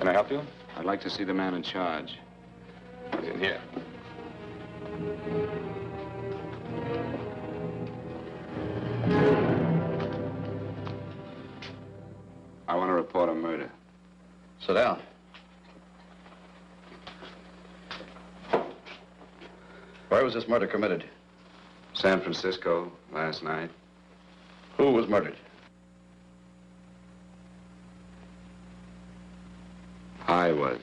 Can I help you? I'd like to see the man in charge. He's in here. I want to report a murder. Sit down. Where was this murder committed? San Francisco, last night. Who was murdered? I was.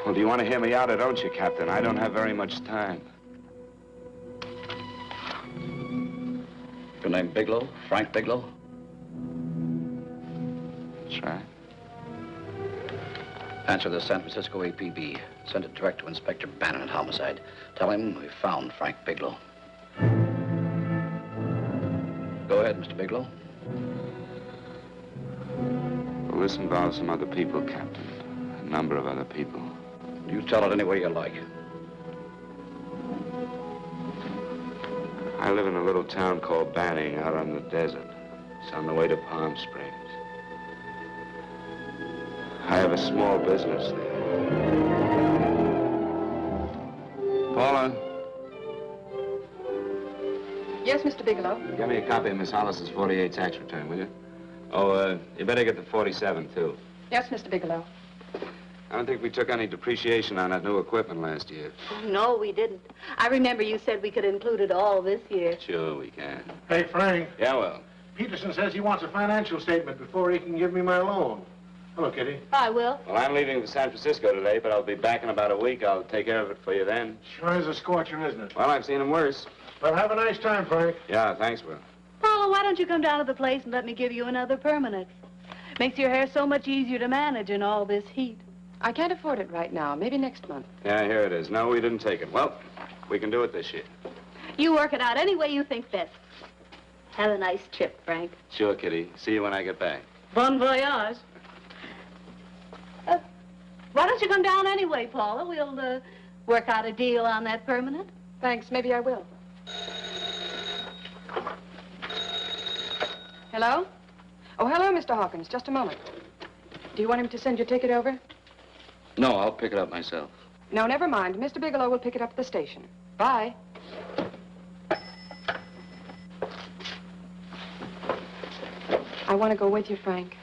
Well, do you want to hear me out or don't you, Captain? I don't have very much time. Your name Bigelow? Frank Bigelow? That's right. Answer the San Francisco APB. Send it direct to Inspector Bannon at Homicide. Tell him we found Frank Bigelow. Go ahead, Mr. Bigelow. Well, this involves some other people, Captain. A number of other people. You tell it any way you like. I live in a little town called Banning out on the desert. It's on the way to Palm Springs. I have a small business there. Paula? Yes, Mr. Bigelow. Give me a copy of Miss Hollis's 48 tax return, will you? Oh, you better get the 47, too. Yes, Mr. Bigelow. I don't think we took any depreciation on that new equipment last year. Oh, no, we didn't. I remember you said we could include it all this year. Sure, we can. Hey, Frank. Yeah, well. Peterson says he wants a financial statement before he can give me my loan. Hello, Kitty. I will. Well, I'm leaving for San Francisco today, but I'll be back in about a week. I'll take care of it for you then. Sure is a scorcher, isn't it? Well, I've seen him worse. Well, have a nice time, Frank. Yeah, thanks, Will. Paula, why don't you come down to the place and let me give you another permanent? Makes your hair so much easier to manage in all this heat. I can't afford it right now. Maybe next month. Yeah, here it is. No, we didn't take it. Well, we can do it this year. You work it out any way you think best. Have a nice trip, Frank. Sure, Kitty. See you when I get back. Bon voyage. Why don't you come down anyway, Paula? We'll work out a deal on that permanent. Thanks. Maybe I will. Hello? Oh, hello, Mr. Hawkins. Just a moment. Do you want him to send your ticket over? No, I'll pick it up myself. No, never mind. Mr. Bigelow will pick it up at the station. Bye. I want to go with you, Frank.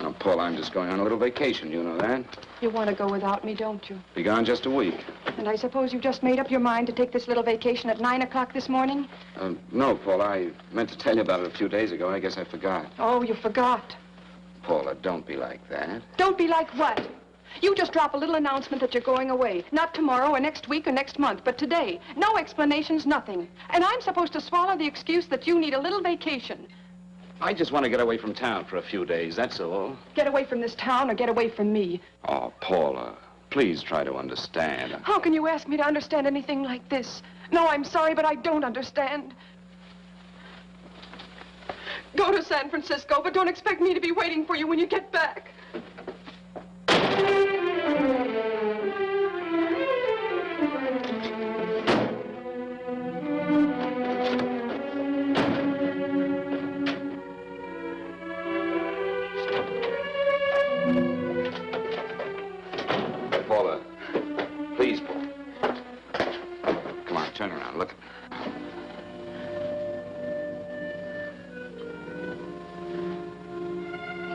Now, Paul, I'm just going on a little vacation. You know that? You want to go without me, don't you? Be gone just a week. And I suppose you've just made up your mind to take this little vacation at 9 o'clock this morning? No, Paul. I meant to tell you about it a few days ago. I guess I forgot. Oh, you forgot. Paula, don't be like that. Don't be like what? You just drop a little announcement that you're going away. Not tomorrow or next week or next month, but today. No explanations, nothing. And I'm supposed to swallow the excuse that you need a little vacation. I just want to get away from town for a few days, that's all. Get away from this town or get away from me. Oh, Paula, please try to understand. How can you ask me to understand anything like this? No, I'm sorry, but I don't understand. Go to San Francisco, but don't expect me to be waiting for you when you get back. Paula, please, Paul. Come on, turn around, look.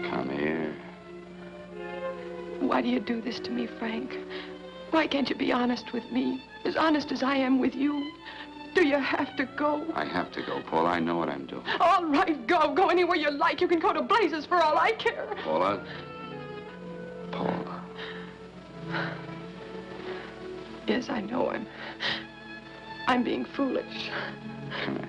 Come here. Why do you do this to me, Frank? Why can't you be honest with me? As honest as I am with you? Do you have to go? I have to go, Paula. I know what I'm doing. All right, go. Go anywhere you like. You can go to blazes for all I care. Paula. Paula. Yes, I know I'm being foolish. Come here.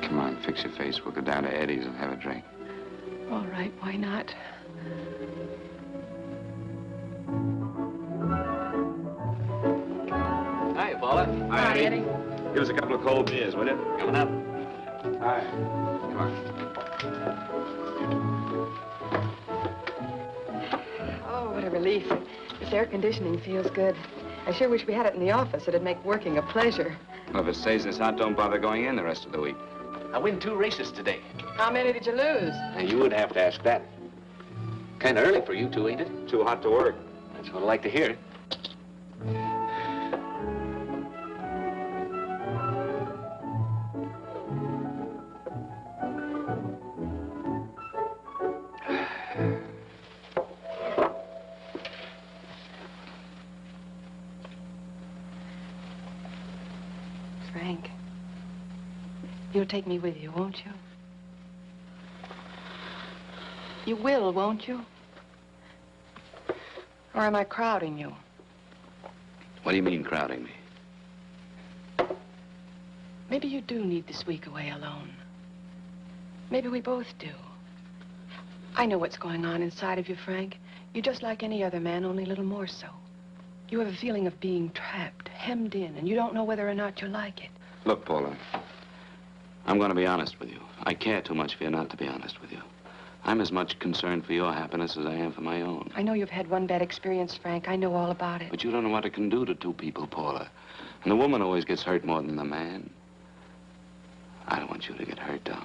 Come on, fix your face. We'll go down to Eddie's and have a drink. All right, why not? Hi, Paula. Hi, Eddie. Give us a couple of cold beers, will you? Coming up. Hi. Come on. relief. This air conditioning feels good. I sure wish we had it in the office. It'd make working a pleasure. Well, if it stays this hot, don't bother going in the rest of the week. I win 2 races today. How many did you lose? And you would have to ask that. Kind of early for you two, ain't it? Too hot to work. That's what I like to hear. Frank, you'll take me with you, won't you? You will, won't you? Or am I crowding you? What do you mean, crowding me? Maybe you do need this week away alone. Maybe we both do. I know what's going on inside of you, Frank. You're just like any other man, only a little more so. You have a feeling of being trapped, hemmed in, and you don't know whether or not you like it. Look, Paula, I'm going to be honest with you. I care too much for you not to be honest with you. I'm as much concerned for your happiness as I am for my own. I know you've had one bad experience, Frank. I know all about it. But you don't know what it can do to 2 people, Paula. And the woman always gets hurt more than the man. I don't want you to get hurt, darling.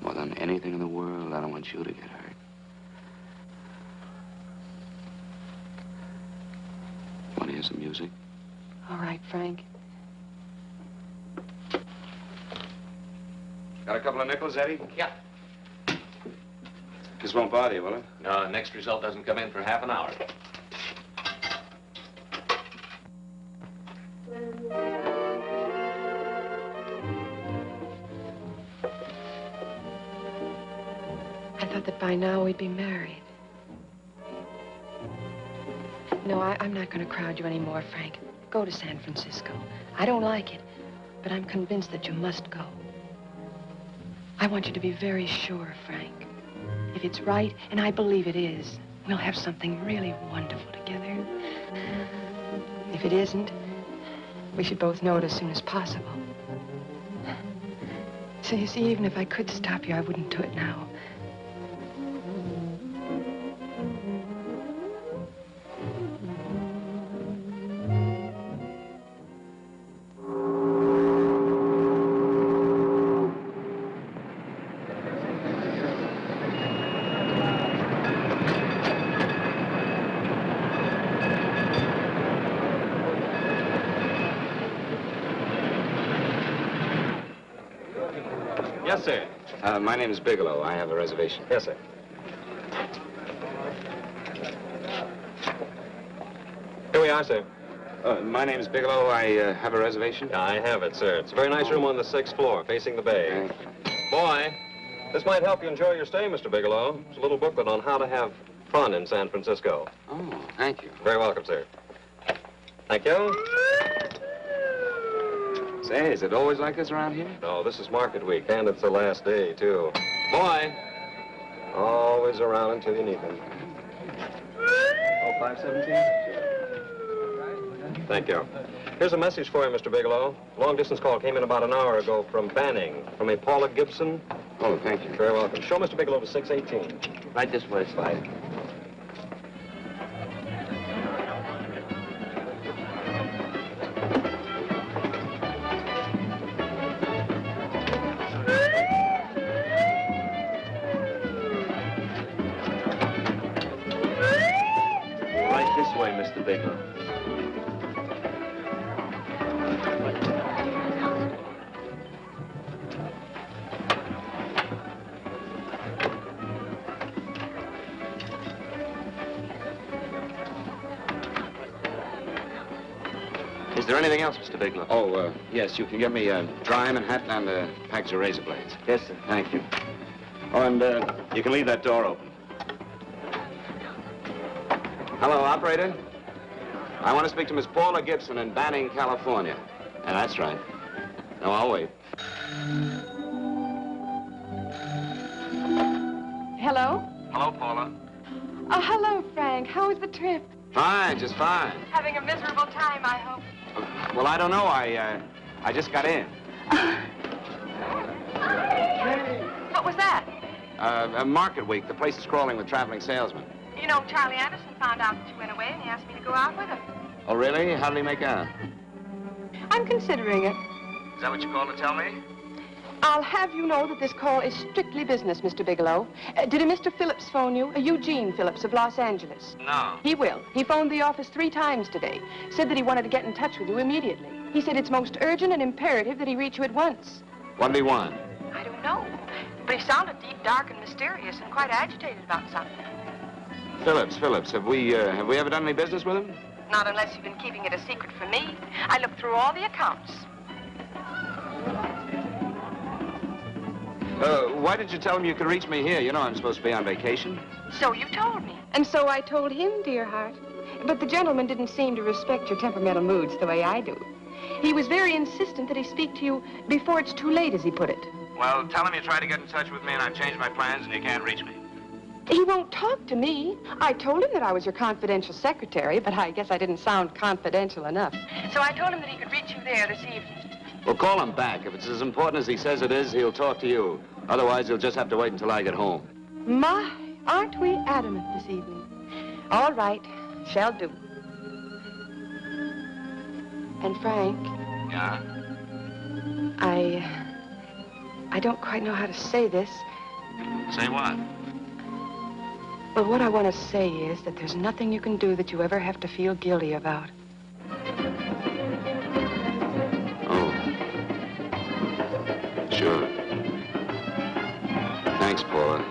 More than anything in the world, I don't want you to get hurt. You want to hear some music? All right, Frank. Got a couple of nickels, Eddie? Yeah. This won't bother you, will it? No, next result doesn't come in for half an hour. I thought that by now we'd be married. No, I'm not going to crowd you anymore, Frank. Go to San Francisco. I don't like it, but I'm convinced that you must go. I want you to be very sure, Frank. If it's right, and I believe it is, we'll have something really wonderful together. If it isn't, we should both know it as soon as possible. So you see, even if I could stop you, I wouldn't do it now. Yes, sir. My name is Bigelow. I have a reservation. Yes, sir. Here we are, sir. My name is Bigelow. I have a reservation. Yeah, I have it, sir. It's a very nice room on the 6th floor, facing the bay. Boy, this might help you enjoy your stay, Mr. Bigelow. It's a little booklet on how to have fun in San Francisco. Oh, thank you. Very welcome, sir. Thank you. Say, is it always like this around here? No, this is market week, and it's the last day, too. Boy, always around until you need them. Oh, 517? Thank you. Here's a message for you, Mr. Bigelow. Long-distance call came in about an hour ago from Banning, from a Paula Gibson. Oh, thank you. Very welcome. Show Mr. Bigelow to 618. Right this way, Slide. Right this way, Mr. Bigelow. Is there anything else, Mr. Bigelow? Oh, yes, you can get me a dry Manhattan and a package of razor blades. Yes, sir. Thank you. Oh, and you can leave that door open. Hello, operator. I want to speak to Miss Paula Gibson in Banning, California. Yeah, that's right. No, I'll wait. Hello? Hello, Paula. Oh, hello, Frank. How was the trip? Fine, just fine. Having a miserable time, I hope. Well, I don't know. I just got in. What was that? Market week. The place is crawling with traveling salesmen. You know, Charlie Anderson found out that you went away, and he asked me to go out with him. Oh, really? How did he make out? I'm considering it. Is that what you called to tell me? I'll have you know that this call is strictly business, Mr. Bigelow. Did a Mr. Phillips phone you? A Eugene Phillips of Los Angeles. No. He will. He phoned the office 3 times today. Said that he wanted to get in touch with you immediately. He said it's most urgent and imperative that he reach you at once. What did he want? I don't know. But he sounded deep, dark, and mysterious, and quite agitated about something. Phillips. Have we ever done any business with him? Not unless you've been keeping it a secret from me. I looked through all the accounts. Why did you tell him you could reach me here? You know I'm supposed to be on vacation. So you told me. And so I told him, dear heart. But the gentleman didn't seem to respect your temperamental moods the way I do. He was very insistent that he speak to you before it's too late, as he put it. Well, tell him you tried to get in touch with me and I've changed my plans and you can't reach me. He won't talk to me. I told him that I was your confidential secretary, but I guess I didn't sound confidential enough. So I told him that he could reach you there this evening. Well, call him back. If it's as important as he says it is, he'll talk to you. Otherwise, he'll just have to wait until I get home. My, aren't we adamant this evening? All right, shall do. And Frank, Yeah? I don't quite know how to say this. Say what? Well, what I want to say is that there's nothing you can do that you ever have to feel guilty about. Oh. Sure. Thanks, Paula.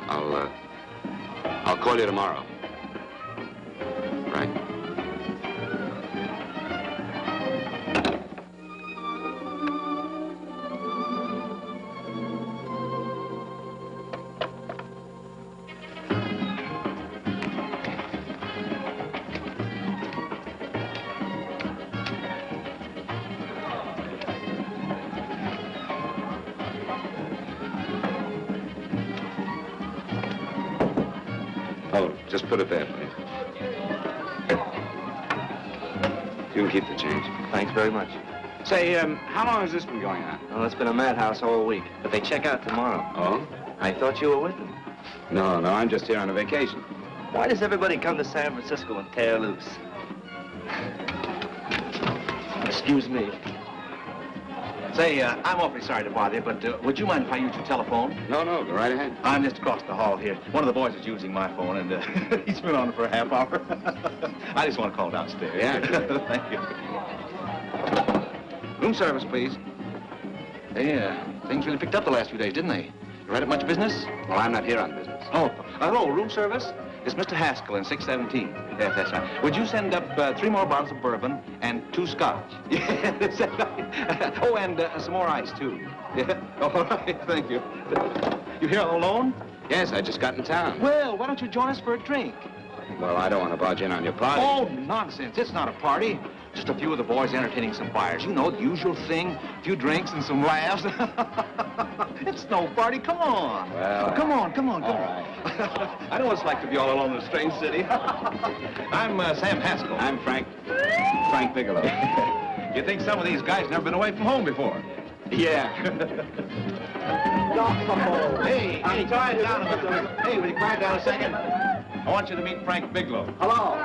I'll call you tomorrow. Right? Oh, just put it there, please. You can keep the change. Thanks very much. Say, how long has this been going on? Well, it's been a madhouse all week, but they check out tomorrow. Oh? I thought you were with them. No, I'm just here on a vacation. Why does everybody come to San Francisco and tear loose? Excuse me. Say, I'm awfully sorry to bother you, but would you mind if I use your telephone? No, go right ahead. I'm just across the hall here. One of the boys is using my phone, and he's been on it for a half hour. I just want to call downstairs. Yeah, sure. Thank you. Room service, please. Hey, things really picked up the last few days, didn't they? You right at much business? Well, I'm not here on business. Oh, hello, room service? It's Mr. Haskell in 617. Yes, that's right. Would you send up 3 more bottles of bourbon and 2 scotch? Yeah, that's right. Oh, and some more ice, too. Yeah, all right, thank you. You here all alone? Yes, I just got in town. Well, why don't you join us for a drink? Well, I don't want to barge in on your party. Oh, nonsense. It's not a party. Just a few of the boys entertaining some buyers. You know, the usual thing. A few drinks and some laughs. It's no party. Come on. Well, come on. All right. I know what it's like to be all alone in a strange city. I'm Sam Haskell. I'm Frank Bigelow. You think some of these guys never been away from home before? Yeah. Hey, quiet down a minute. Hey, will you quiet down a second? I want you to meet Frank Bigelow. Hello.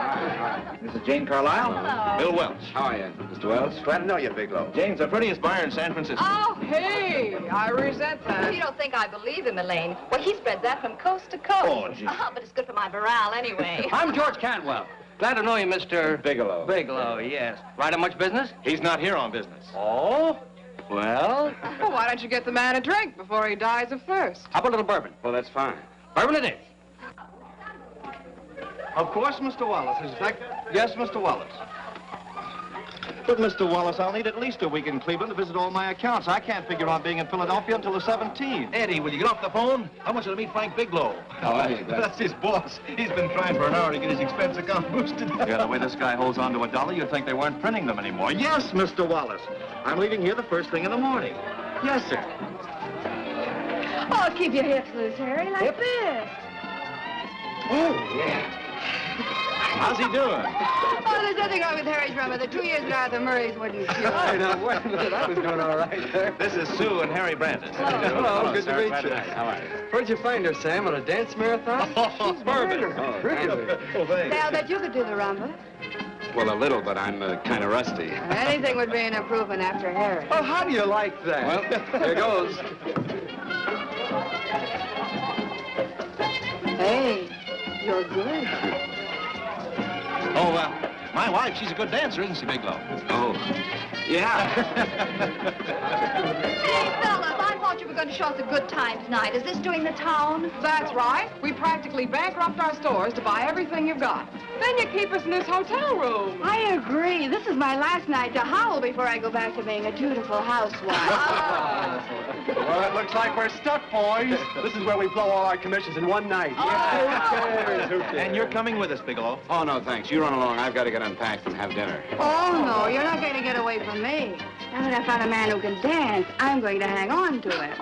This is Jane Carlisle. Hello. Bill Welch. How are you, Mr. Wells? Glad to know you, Bigelow. Jane's the prettiest buyer in San Francisco. Oh, hey, I resent that. You don't think I believe him, Elaine? Well, he spreads that from coast to coast. Oh, gee. But it's good for my morale anyway. I'm George Cantwell. Glad to know you, Mr. Bigelow. Bigelow, yes. Right on much business? He's not here on business. Oh? Well, Well, why don't you get the man a drink before he dies of thirst? how about a little bourbon? Well, that's fine. Bourbon it is. Of course, Mr. Wallace. In fact, yes, Mr. Wallace. But, Mr. Wallace, I'll need at least a week in Cleveland to visit all my accounts. I can't figure on being in Philadelphia until the 17th. Eddie, will you get off the phone? I want you to meet Frank Bigelow. How are you? That's his boss. He's been trying for an hour to get his expense account boosted. Yeah, the way this guy holds on to $1, you'd think they weren't printing them anymore. Yes, Mr. Wallace. I'm leaving here the first thing in the morning. Yes, sir. Oh, keep your hips loose, Harry, like this. Oh, yeah. How's he doing? Oh, there's nothing wrong with Harry's rummer. The 2 years at Arthur Murray's wouldn't cure. Hey, now, wait a minute. I was doing all right there. This is Sue and Harry Brandis. Hello, good to sir. meet Glad you. How are you? Where'd you find her, Sam? On a dance marathon? She's Bourbon. Really? Oh, thanks. Say, I'll bet you could do the rumba. Well, a little, but I'm kind of rusty. Anything would be an improvement after Harry. Oh, how do you like that? Well, here goes. Hey, you're good. Oh, my wife, she's a good dancer, isn't she, Bigelow? Oh, yeah. Hey, fellas, I thought you were going to show us a good time tonight. Is this doing the town? That's right. We practically bankrupt our stores to buy everything you've got. Then you keep us in this hotel room. I agree. This is my last night to howl before I go back to being a dutiful housewife. Well, it looks like we're stuck, boys. This is where we blow all our commissions in one night. Who cares? Who cares? And you're coming with us, Bigelow. Oh, no, thanks. You run along. I've got to get unpacked and have dinner. Oh, no, you're not going to get away from me. Now that I found a man who can dance, I'm going to hang on to him.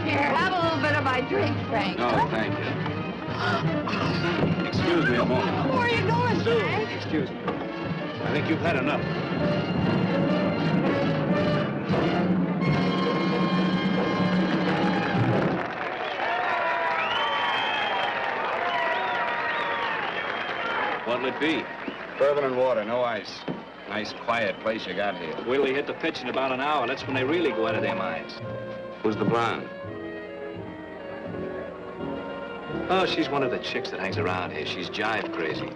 Here, have a little bit of my drink, Frank. No, thank you. Excuse me a moment. Where are you going, Sue, Frank? excuse me. I think you've had enough. What'll it be? Bourbon and water, no ice. Nice, quiet place you got here. Wait till they hit the pitch in about an hour. That's when they really go out of their minds. Who's the blonde? Oh, she's one of the chicks that hangs around here. She's jive crazy.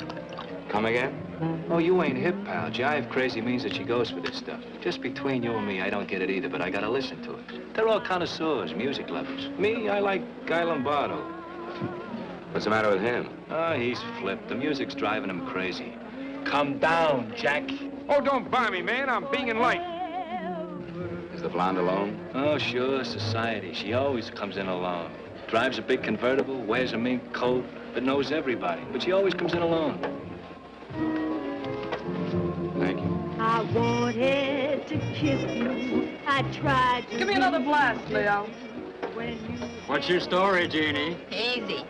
Come again? Oh, you ain't hip, pal. Jive crazy means that she goes for this stuff. Just between you and me, I don't get it either, but I gotta listen to it. They're all connoisseurs, music lovers. Me, I like Guy Lombardo. What's the matter with him? Oh, he's flipped. The music's driving him crazy. Come down, Jack. Oh, don't buy me, man. I'm being light. Is the blonde alone? Oh, sure, society. She always comes in alone. Drives a big convertible, wears a mink coat, but knows everybody. But she always comes in alone. Thank you. I wanted to kiss you. I tried to. Give me another blast, Leo. When you... What's your story, Jeannie? Easy.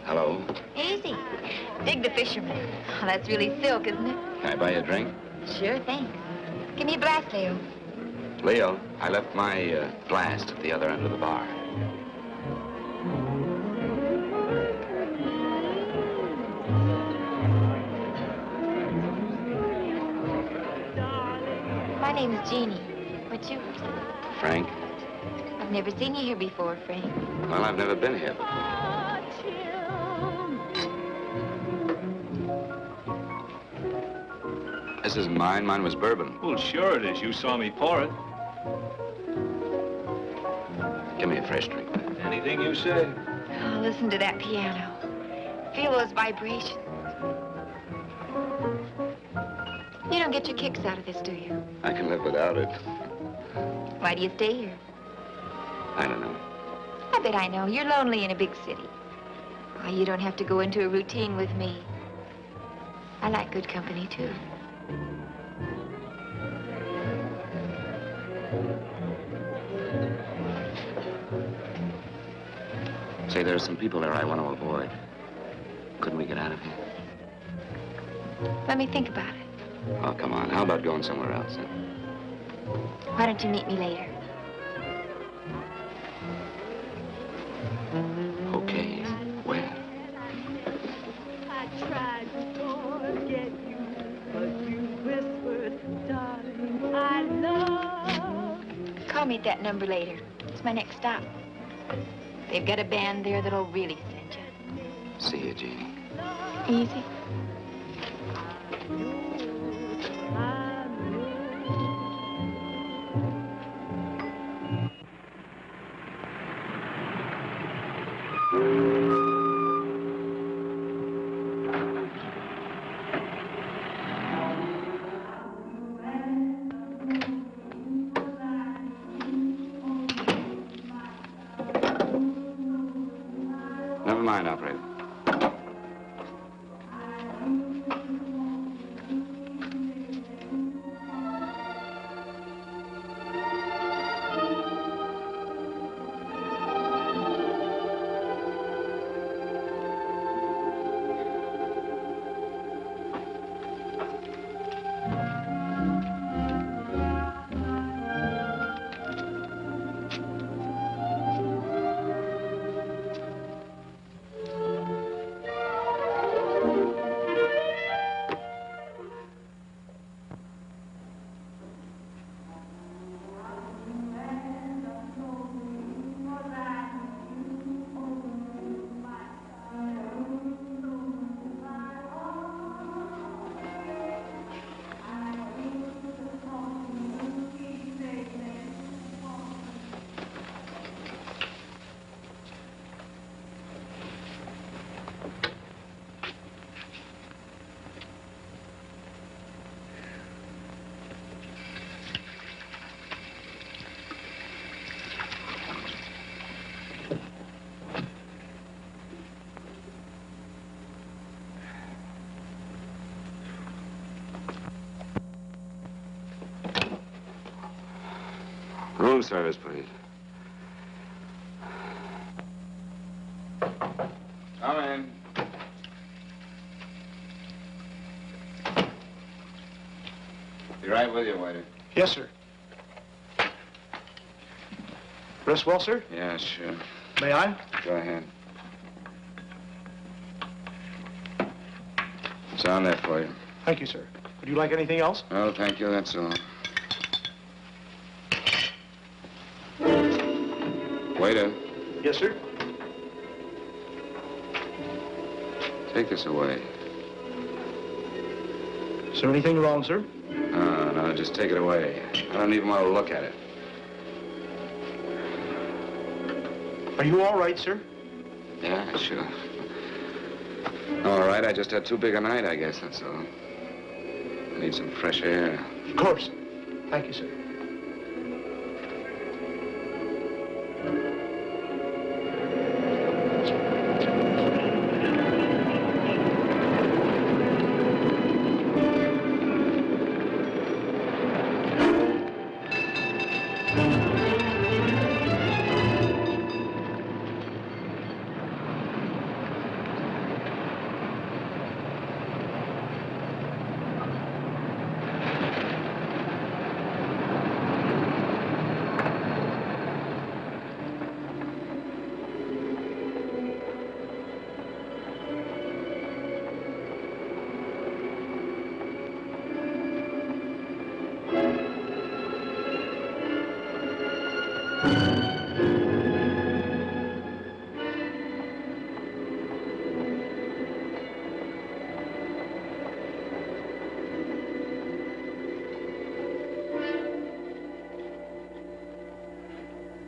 Hello. Easy. Dig the fisherman. Oh, that's really silk, isn't it? Can I buy you a drink? Sure, thanks. Give me a blast, Leo. Leo, I left my blast at the other end of the bar. name's Jeannie. What's yours? Frank? I've never seen you here before, Frank. Well, I've never been here before. This isn't mine. Mine was bourbon. Well, sure it is. You saw me pour it. Give me a fresh drink. Anything you say. Oh, listen to that piano. Feel those vibrations. You don't get your kicks out of this, do you? I can live without it. Why do you stay here? I don't know. I bet I know. You're lonely in a big city. Oh, you don't have to go into a routine with me. I like good company, too. Say, there are some people there I want to avoid. Couldn't we get out of here? Let me think about it. Oh, come on. How about going somewhere else? Huh? Why don't you meet me later? Okay. Where? I tried to forget you, but you whispered, darling, I love you. Call me at that number later. It's my next stop. They've got a band there that'll really send you. See you, Jeannie. Easy. Never mind, operator. Room service, please. Come in. Be right with you, waiter. Yes, sir. Rest well, sir? Yeah, sure. May I? Go ahead. It's on there for you. Thank you, sir. Would you like anything else? Oh, thank you, that's all. Waiter, Yes, sir. take this away. Is there anything wrong, sir? No, just take it away. I don't even want to look at it. Are you all right, sir? Yeah, sure. All right, I just had too big a night, I guess, that's all. I need some fresh air. Of course. Thank you, sir.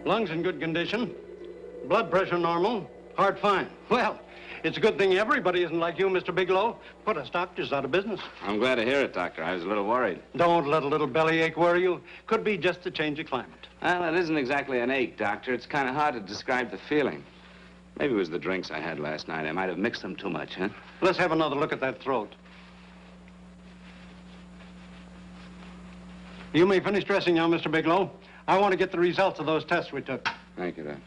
Lungs in good condition. Blood pressure normal. Heart fine. Well, it's a good thing everybody isn't like you, Mr. Bigelow. Put us doctors out of business. I'm glad to hear it, Doctor. I was a little worried. Don't let a little bellyache worry you. Could be just a change of climate. Well, it isn't exactly an ache, Doctor. It's kind of hard to describe the feeling. Maybe it was the drinks I had last night. I might have mixed them too much, huh? Let's have another look at that throat. You may finish dressing now, Mr. Bigelow. I want to get the results of those tests we took. Thank you, Doctor.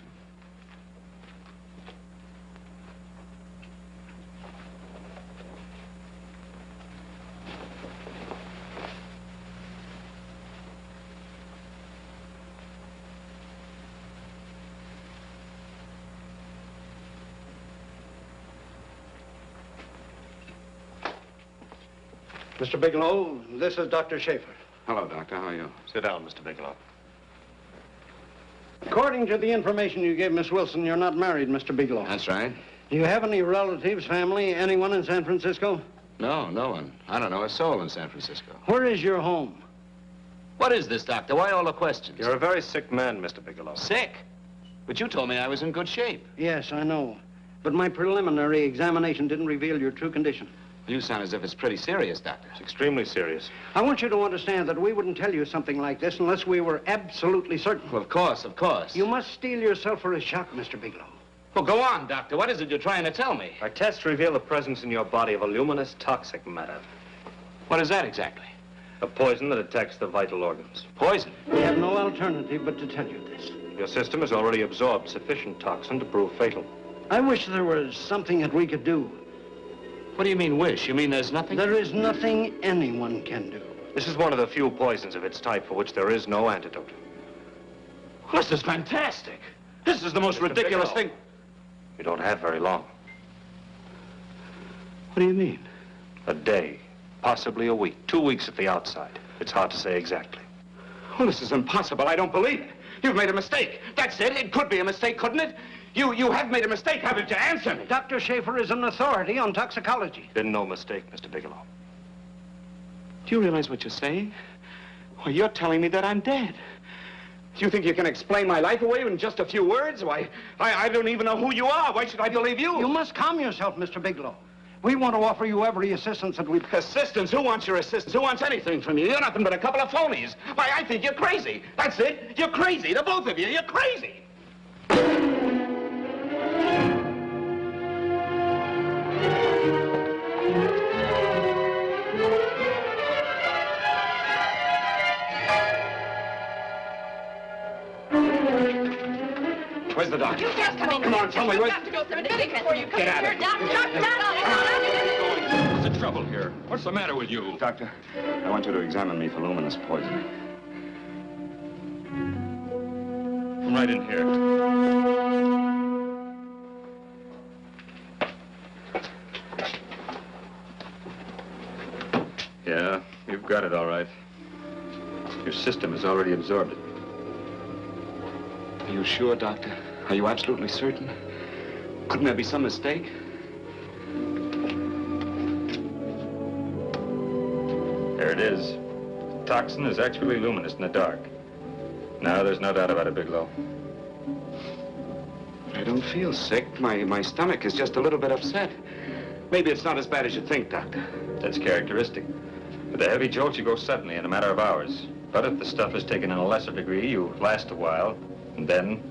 Mr. Bigelow, this is Dr. Schaefer. Hello, Doctor. How are you? Sit down, Mr. Bigelow. According to the information you gave Miss Wilson, you're not married, Mr. Bigelow. That's right. Do you have any relatives, family, anyone in San Francisco? No, no one. I don't know a soul in San Francisco. Where is your home? What is this, Doctor? Why all the questions? You're a very sick man, Mr. Bigelow. Sick? But you told me I was in good shape. Yes, I know. But my preliminary examination didn't reveal your true condition. You sound as if it's pretty serious, Doctor. It's extremely serious. I want you to understand that we wouldn't tell you something like this unless we were absolutely certain. Well, of course, of course. You must steel yourself for a shock, Mr. Bigelow. Well, go on, Doctor. What is it you're trying to tell me? Our tests reveal the presence in your body of a luminous toxic matter. What is that exactly? A poison that attacks the vital organs. Poison? We have no alternative but to tell you this. Your system has already absorbed sufficient toxin to prove fatal. I wish there was something that we could do. What do you mean, wish? You mean there's nothing? There is nothing anyone can do. This is one of the few poisons of its type for which there is no antidote. Well, this is fantastic. This is the most ridiculous thing. You don't have very long. What do you mean? A day, possibly a week, 2 weeks at the outside. It's hard to say exactly. Well, this is impossible. I don't believe it. You've made a mistake. That's it. It could be a mistake, couldn't it? You have made a mistake, haven't you? Answer me. Dr. Schaefer is an authority on toxicology. Been no mistake, Mr. Bigelow. Do you realize what you're saying? Well, you're telling me that I'm dead. Do you think you can explain my life away in just a few words? Why, I don't even know who you are. Why should I believe you? You must calm yourself, Mr. Bigelow. We want to offer you every assistance that we... Assistance? Who wants your assistance? Who wants anything from you? You're nothing but a couple of phonies. Why, I think you're crazy. That's it. You're crazy. The both of you. You're crazy. Where's the doctor? You just come in. Come on, tell me. You've got to go to the medic before you come Get out here. of Doctor, What's the trouble here? What's the matter with you? Doctor, I want you to examine me for luminous poison. Come right in here. Yeah, you've got it all right. Your system has already absorbed it. Are you sure, Doctor? Are you absolutely certain? Couldn't there be some mistake? There it is. The toxin is actually luminous in the dark. Now, there's no doubt about it, Bigelow. I don't feel sick. My stomach is just a little bit upset. Maybe it's not as bad as you think, Doctor. That's characteristic. With a heavy jolt, you go suddenly in a matter of hours. But if the stuff is taken in a lesser degree, you last a while, and then...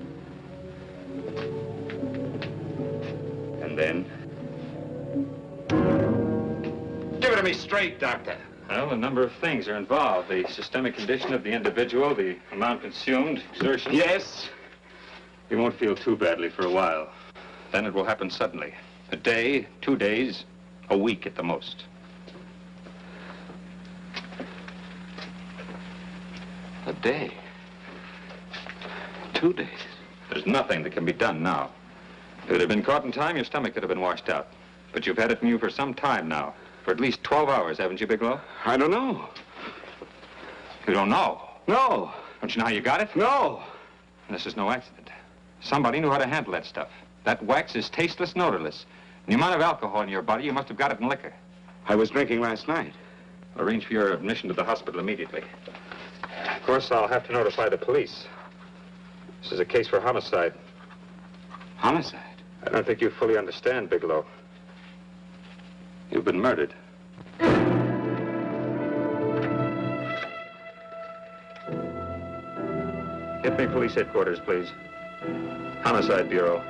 Give it to me straight, Doctor. Well, a number of things are involved. The systemic condition of the individual, the amount consumed, exertion. Yes? You won't feel too badly for a while. Then it will happen suddenly. A day, 2 days, a week at the most. A day? 2 days? There's nothing that can be done now. If it had been caught in time, your stomach could have been washed out. But you've had it in you for some time now. For at least 12 hours, haven't you, Bigelow? I don't know. You don't know? No. Don't you know how you got it? No. This is no accident. Somebody knew how to handle that stuff. That wax is tasteless and odorless. And the amount of alcohol in your body, you must have got it in liquor. I was drinking last night. I'll arrange for your admission to the hospital immediately. Of course, I'll have to notify the police. This is a case for homicide. Homicide? I don't think you fully understand, Bigelow. You've been murdered. Get me police headquarters, please. Homicide Bureau.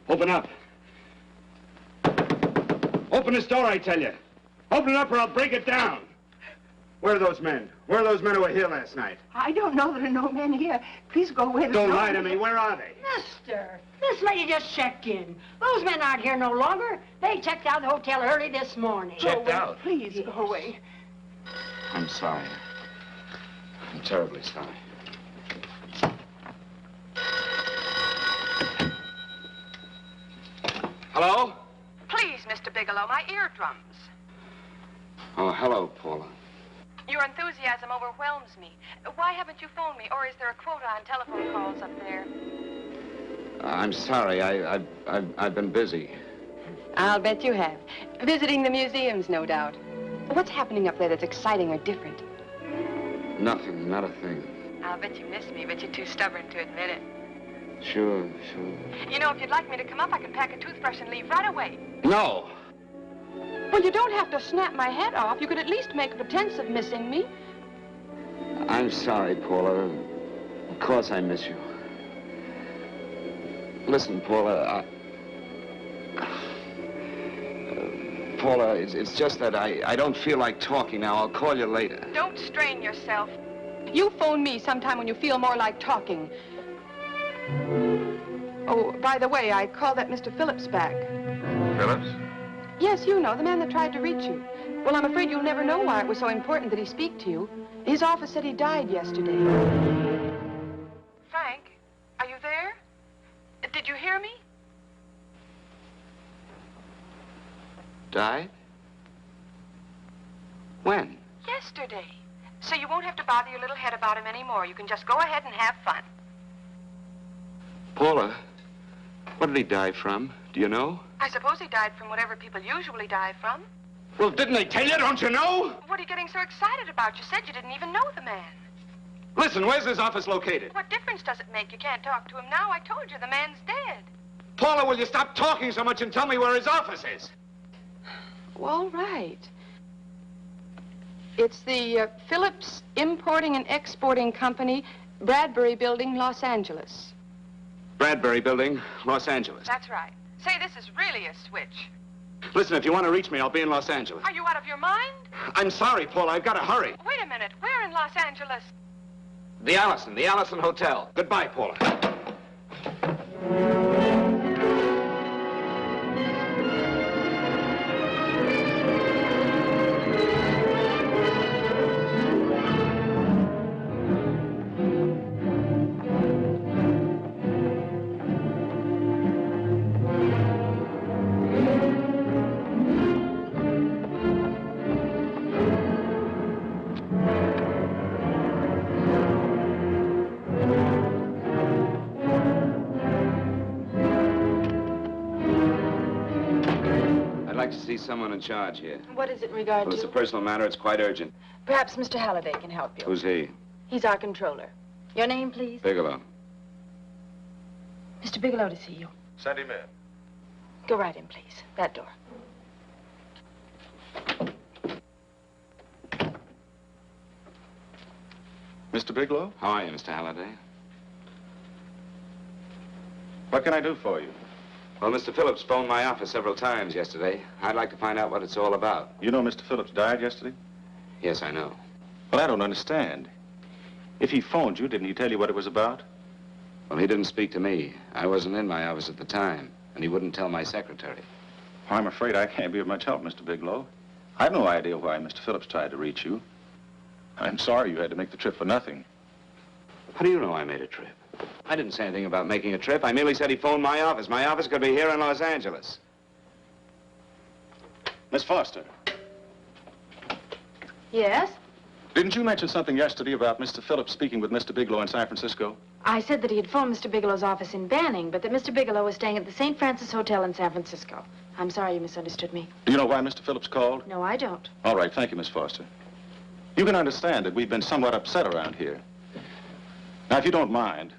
Open up. Open this door, I tell you. Open it up or I'll break it down. Where are those men? Where are those men who were here last night? I don't know. There are no men here. Please go away. Don't lie to me. Where are they? Mister, this lady just checked in. Those men aren't here no longer. They checked out of the hotel early this morning. Checked out? Please go away. I'm sorry. I'm terribly sorry. Hello? Please, Mr. Bigelow, my eardrums. Oh, hello, Paula. Your enthusiasm overwhelms me. Why haven't you phoned me, or is there a quota on telephone calls up there? I'm sorry. I've been busy. I'll bet you have. Visiting the museums, no doubt. What's happening up there that's exciting or different? Nothing, not a thing. I'll bet you miss me, but you're too stubborn to admit it. Sure. You know, if you'd like me to come up, I can pack a toothbrush and leave right away. No. Well, you don't have to snap my head off. You could at least make a pretense of missing me. I'm sorry, Paula. Of course I miss you. Listen, Paula, Paula, it's just that I don't feel like talking now. I'll call you later. Don't strain yourself. You phone me sometime when you feel more like talking. Oh, by the way, I called that Mr. Phillips back. Phillips? Yes, you know, the man that tried to reach you. Well, I'm afraid you'll never know why it was so important that he speak to you. His office said he died yesterday. Frank, are you there? Did you hear me? Died? When? Yesterday. So you won't have to bother your little head about him anymore. You can just go ahead and have fun. Paula, what did he die from? Do you know? I suppose he died from whatever people usually die from. Well, didn't they tell you? Don't you know? What are you getting so excited about? You said you didn't even know the man. Listen, where's his office located? What difference does it make? You can't talk to him now. I told you the man's dead. Paula, will you stop talking so much and tell me where his office is? Well, right. It's the Phillips Importing and Exporting Company, Bradbury Building, Los Angeles. Bradbury Building, Los Angeles. That's right. Say, this is really a switch. Listen, if you want to reach me, I'll be in Los Angeles. Are you out of your mind? I'm sorry, Paula. I've got to hurry. Wait a minute. Where in Los Angeles? The Allison Hotel. Goodbye, Paula. To see someone in charge here. What is it in regard Well, it's to? a personal matter. It's quite urgent. Perhaps Mr. Halliday can help you. Who's he? He's our controller. Your name, please? Bigelow. Mr. Bigelow to see you. Send him in. Go right in, please. That door. Mr. Bigelow? How are you, Mr. Halliday? What can I do for you? Well, Mr. Phillips phoned my office several times yesterday. I'd like to find out what it's all about. You know Mr. Phillips died yesterday? Yes, I know. Well, I don't understand. If he phoned you, didn't he tell you what it was about? Well, he didn't speak to me. I wasn't in my office at the time, and he wouldn't tell my secretary. Well, I'm afraid I can't be of much help, Mr. Bigelow. I have no idea why Mr. Phillips tried to reach you. I'm sorry you had to make the trip for nothing. How do you know I made a trip? I didn't say anything about making a trip. I merely said he phoned my office. My office could be here in Los Angeles. Miss Foster, Yes? didn't you mention something yesterday about Mr. Phillips speaking with Mr. Bigelow in San Francisco? I said that he had phoned Mr. Bigelow's office in Banning, but that Mr. Bigelow was staying at the St. Francis Hotel in San Francisco. I'm sorry you misunderstood me. Do you know why Mr. Phillips called? No, I don't. All right, thank you, Miss Foster. You can understand that we've been somewhat upset around here. Now, if you don't mind,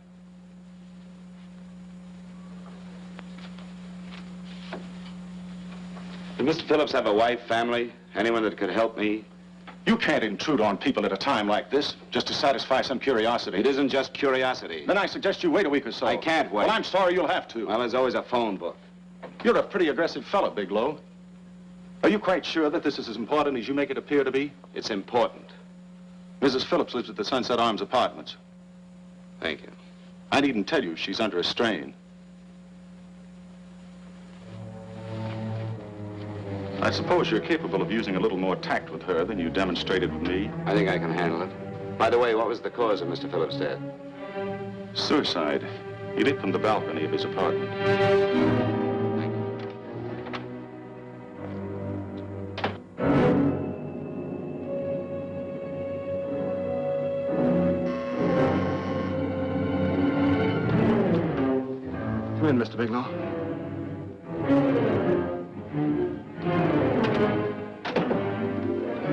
Did Mr. Phillips have a wife, family, anyone that could help me? you can't intrude on people at a time like this just to satisfy some curiosity. It isn't just curiosity. Then I suggest you wait a week or so. I can't wait. Well, I'm sorry you'll have to. Well, there's always a phone book. You're a pretty aggressive fellow, Bigelow. Are you quite sure that this is as important as you make it appear to be? It's important. Mrs. Phillips lives at the Sunset Arms Apartments. Thank you. I needn't tell you she's under a strain. I suppose you're capable of using a little more tact with her than you demonstrated with me. I think I can handle it. By the way, what was the cause of Mr. Phillips' death? Suicide. He leaped from the balcony of his apartment. Come in, Mr. Bigelow.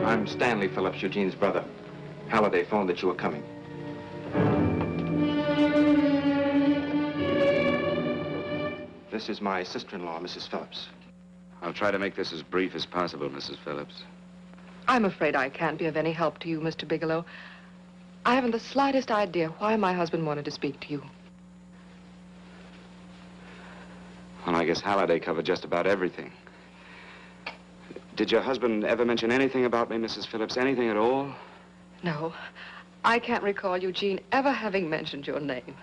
I'm Stanley Phillips, Eugene's brother. Halliday phoned that you were coming. This is my sister-in-law, Mrs. Phillips. I'll try to make this as brief as possible, Mrs. Phillips. I'm afraid I can't be of any help to you, Mr. Bigelow. I haven't the slightest idea why my husband wanted to speak to you. Well, I guess Halliday covered just about everything. Did your husband ever mention anything about me, Mrs. Phillips? Anything at all? No. I can't recall Eugene ever having mentioned your name.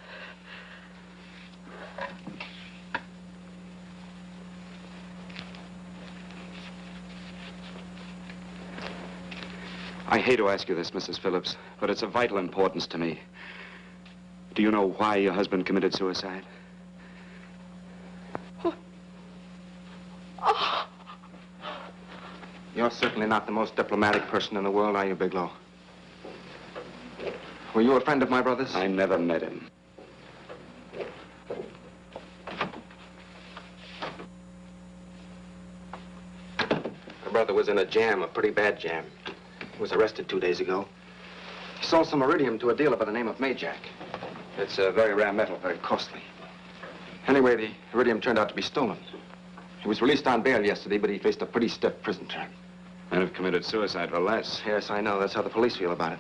I hate to ask you this, Mrs. Phillips, but it's of vital importance to me. Do you know why your husband committed suicide? Oh. You're certainly not the most diplomatic person in the world, are you, Bigelow? Were you a friend of my brother's? I never met him. My brother was in a jam, a pretty bad jam. He was arrested 2 days ago. He sold some iridium to a dealer by the name of Majak. It's a very rare metal, very costly. Anyway, the iridium turned out to be stolen. He was released on bail yesterday, but he faced a pretty stiff prison term. Men have committed suicide for less. Yes, I know. That's how the police feel about it.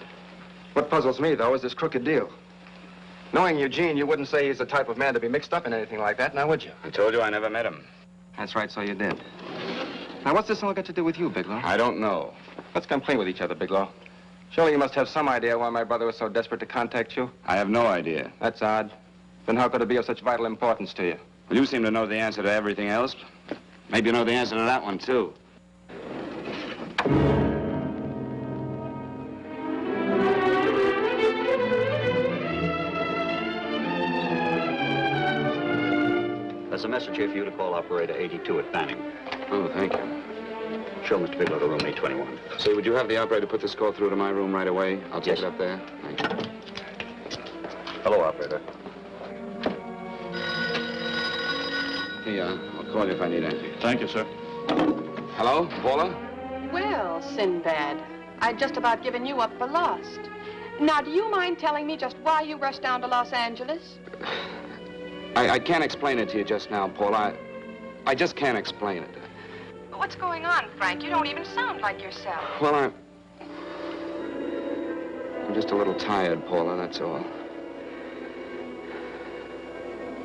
What puzzles me, though, is this crooked deal. Knowing Eugene, you wouldn't say he's the type of man to be mixed up in anything like that, now would you? I told you I never met him. That's right, so you did. Now, what's this all got to do with you, Bigelow? I don't know. Let's come play with each other, Bigelow. Surely you must have some idea why my brother was so desperate to contact you. I have no idea. That's odd. Then how could it be of such vital importance to you? Well, you seem to know the answer to everything else. Maybe you know the answer to that one, too. There's a message here for you to call operator 82 at Fanning. Oh, thank you. Show Mr. Bigelow to room 821. Say, would you have the operator put this call through to my room right away? I'll take it up there. Thank you. Hello, operator. Here you are. I'll call you if I need anything. Thank you, sir. Hello, Paula? Well, Sinbad, I'd just about given you up for lost. Now, do you mind telling me just why you rushed down to Los Angeles? I can't explain it to you just now, Paula. I just can't explain it. What's going on, Frank? You don't even sound like yourself. Well, I'm just a little tired, Paula, that's all.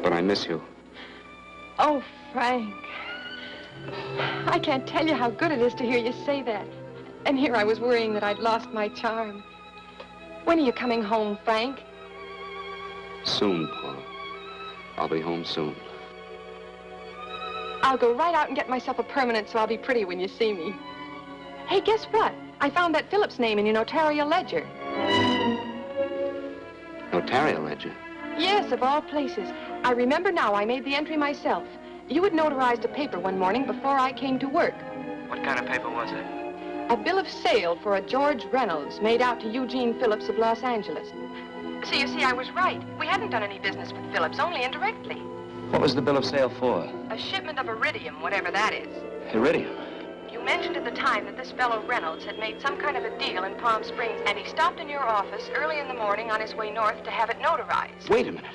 But I miss you. Oh, Frank. I can't tell you how good it is to hear you say that. And here I was worrying that I'd lost my charm. When are you coming home, Frank? Soon, Paula. I'll be home soon. I'll go right out and get myself a permanent so I'll be pretty when you see me. Hey, guess what? I found that Phillips name in your notarial ledger. Notarial ledger? Yes, of all places. I remember now I made the entry myself. You had notarized a paper one morning before I came to work. What kind of paper was it? A bill of sale for a George Reynolds made out to Eugene Phillips of Los Angeles. So you see, I was right. We hadn't done any business with Phillips, only indirectly. What was the bill of sale for? A shipment of iridium, whatever that is. Iridium? You mentioned at the time that this fellow Reynolds had made some kind of a deal in Palm Springs, and he stopped in your office early in the morning on his way north to have it notarized. Wait a minute.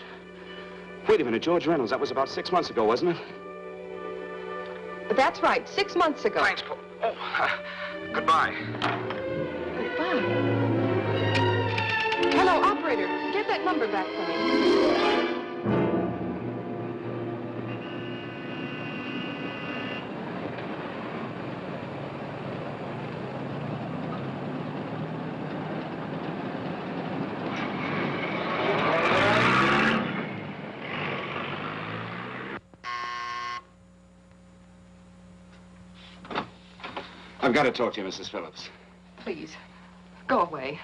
Wait a minute, George Reynolds. That was about 6 months ago, wasn't it? That's right, 6 months ago. Thanks, Paul. Goodbye. Goodbye. Hello, operator. Get that number back for me. I've got to talk to you, Mrs. Phillips. Please, go away.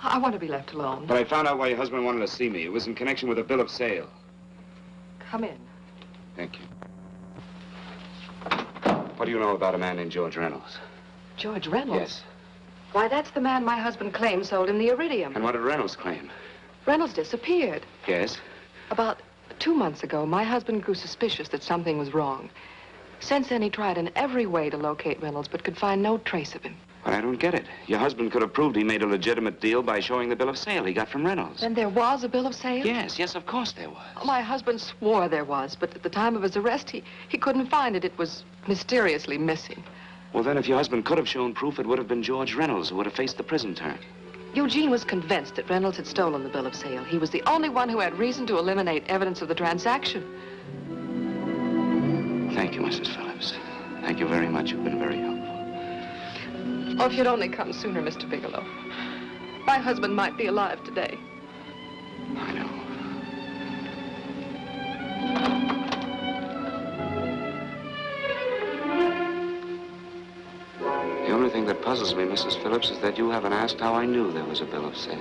I want to be left alone. But I found out why your husband wanted to see me. It was in connection with a bill of sale. Come in. Thank you. What do you know about a man named George Reynolds? George Reynolds? Yes. Why, that's the man my husband claims sold him the iridium. And what did Reynolds claim? Reynolds disappeared. Yes? About 2 months ago, my husband grew suspicious that something was wrong. Since then, he tried in every way to locate Reynolds, but could find no trace of him. But I don't get it. Your husband could have proved he made a legitimate deal by showing the bill of sale he got from Reynolds. Then there was a bill of sale? Yes, of course there was. My husband swore there was, but at the time of his arrest, he couldn't find it. It was mysteriously missing. Well, then, if your husband could have shown proof, it would have been George Reynolds who would have faced the prison term. Eugene was convinced that Reynolds had stolen the bill of sale. He was the only one who had reason to eliminate evidence of the transaction. Thank you, Mrs. Phillips. Thank you very much. You've been very helpful. Oh, if you'd only come sooner, Mr. Bigelow. My husband might be alive today. I know. The only thing that puzzles me, Mrs. Phillips, is that you haven't asked how I knew there was a bill of sale.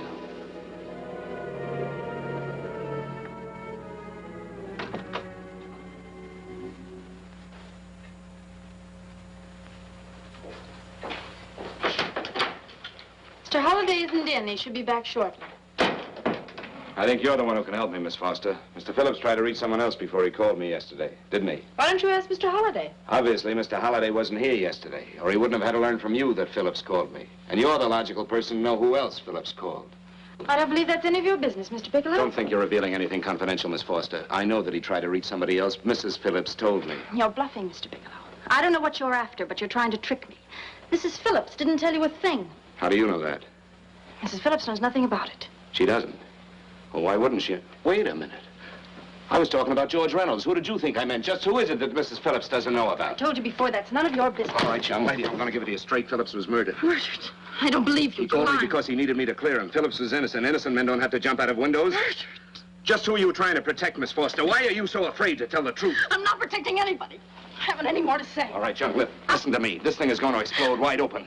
Mr. Holliday isn't in. He should be back shortly. I think you're the one who can help me, Miss Foster. Mr. Phillips tried to reach someone else before he called me yesterday, didn't he? Why don't you ask Mr. Holliday? Obviously, Mr. Holliday wasn't here yesterday, or he wouldn't have had to learn from you that Phillips called me. And you're the logical person to know who else Phillips called. I don't believe that's any of your business, Mr. Bigelow. Don't think you're revealing anything confidential, Miss Foster. I know that he tried to reach somebody else. Mrs. Phillips told me. You're bluffing, Mr. Bigelow. I don't know what you're after, but you're trying to trick me. Mrs. Phillips didn't tell you a thing. How do you know that? Mrs. Phillips knows nothing about it. She doesn't. Well, why wouldn't she? Wait a minute. I was talking about George Reynolds. Who did you think I meant? Just who is it that Mrs. Phillips doesn't know I about? told you before, that's none of your business. All right, young lady, I'm going to give it to you straight. Phillips was murdered. Murdered? I don't believe you. He told me because he needed me to clear him. Phillips was innocent. Innocent men don't have to jump out of windows. Murdered? Just who are you trying to protect, Miss Foster? Why are you so afraid to tell the truth? I'm not protecting anybody. I haven't any more to say. All right, young lip, listen to me. This thing is going to explode wide open.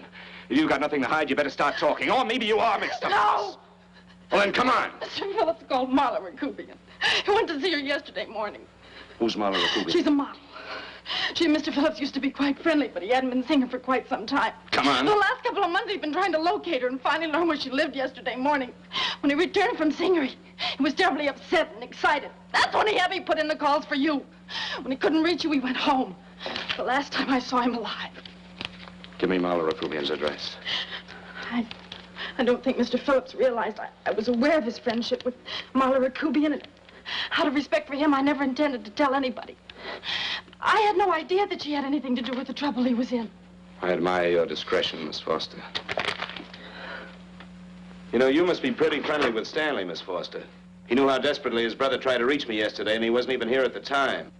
If you've got nothing to hide, you better start talking. Or maybe you are mixed up. No! Well, then come on. Mr. Phillips called Marla Rakubian. He went to see her yesterday morning. Who's Marla Rakubian? She's a model. She and Mr. Phillips used to be quite friendly, but he hadn't been seeing her for quite some time. Come on. The last couple of months, he'd been trying to locate her and finally learned where she lived yesterday morning. When he returned from seeing her, he was terribly upset and excited. That's when he had me put in the calls for you. When he couldn't reach you, he went home. The last time I saw him alive. Give me Marla Rakubian's address. I don't think Mr. Phillips realized I was aware of his friendship with Marla Rakubian, and out of respect for him, I never intended to tell anybody. I had no idea that she had anything to do with the trouble he was in. I admire your discretion, Miss Foster. You know, you must be pretty friendly with Stanley, Miss Foster. He knew how desperately his brother tried to reach me yesterday, and he wasn't even here at the time.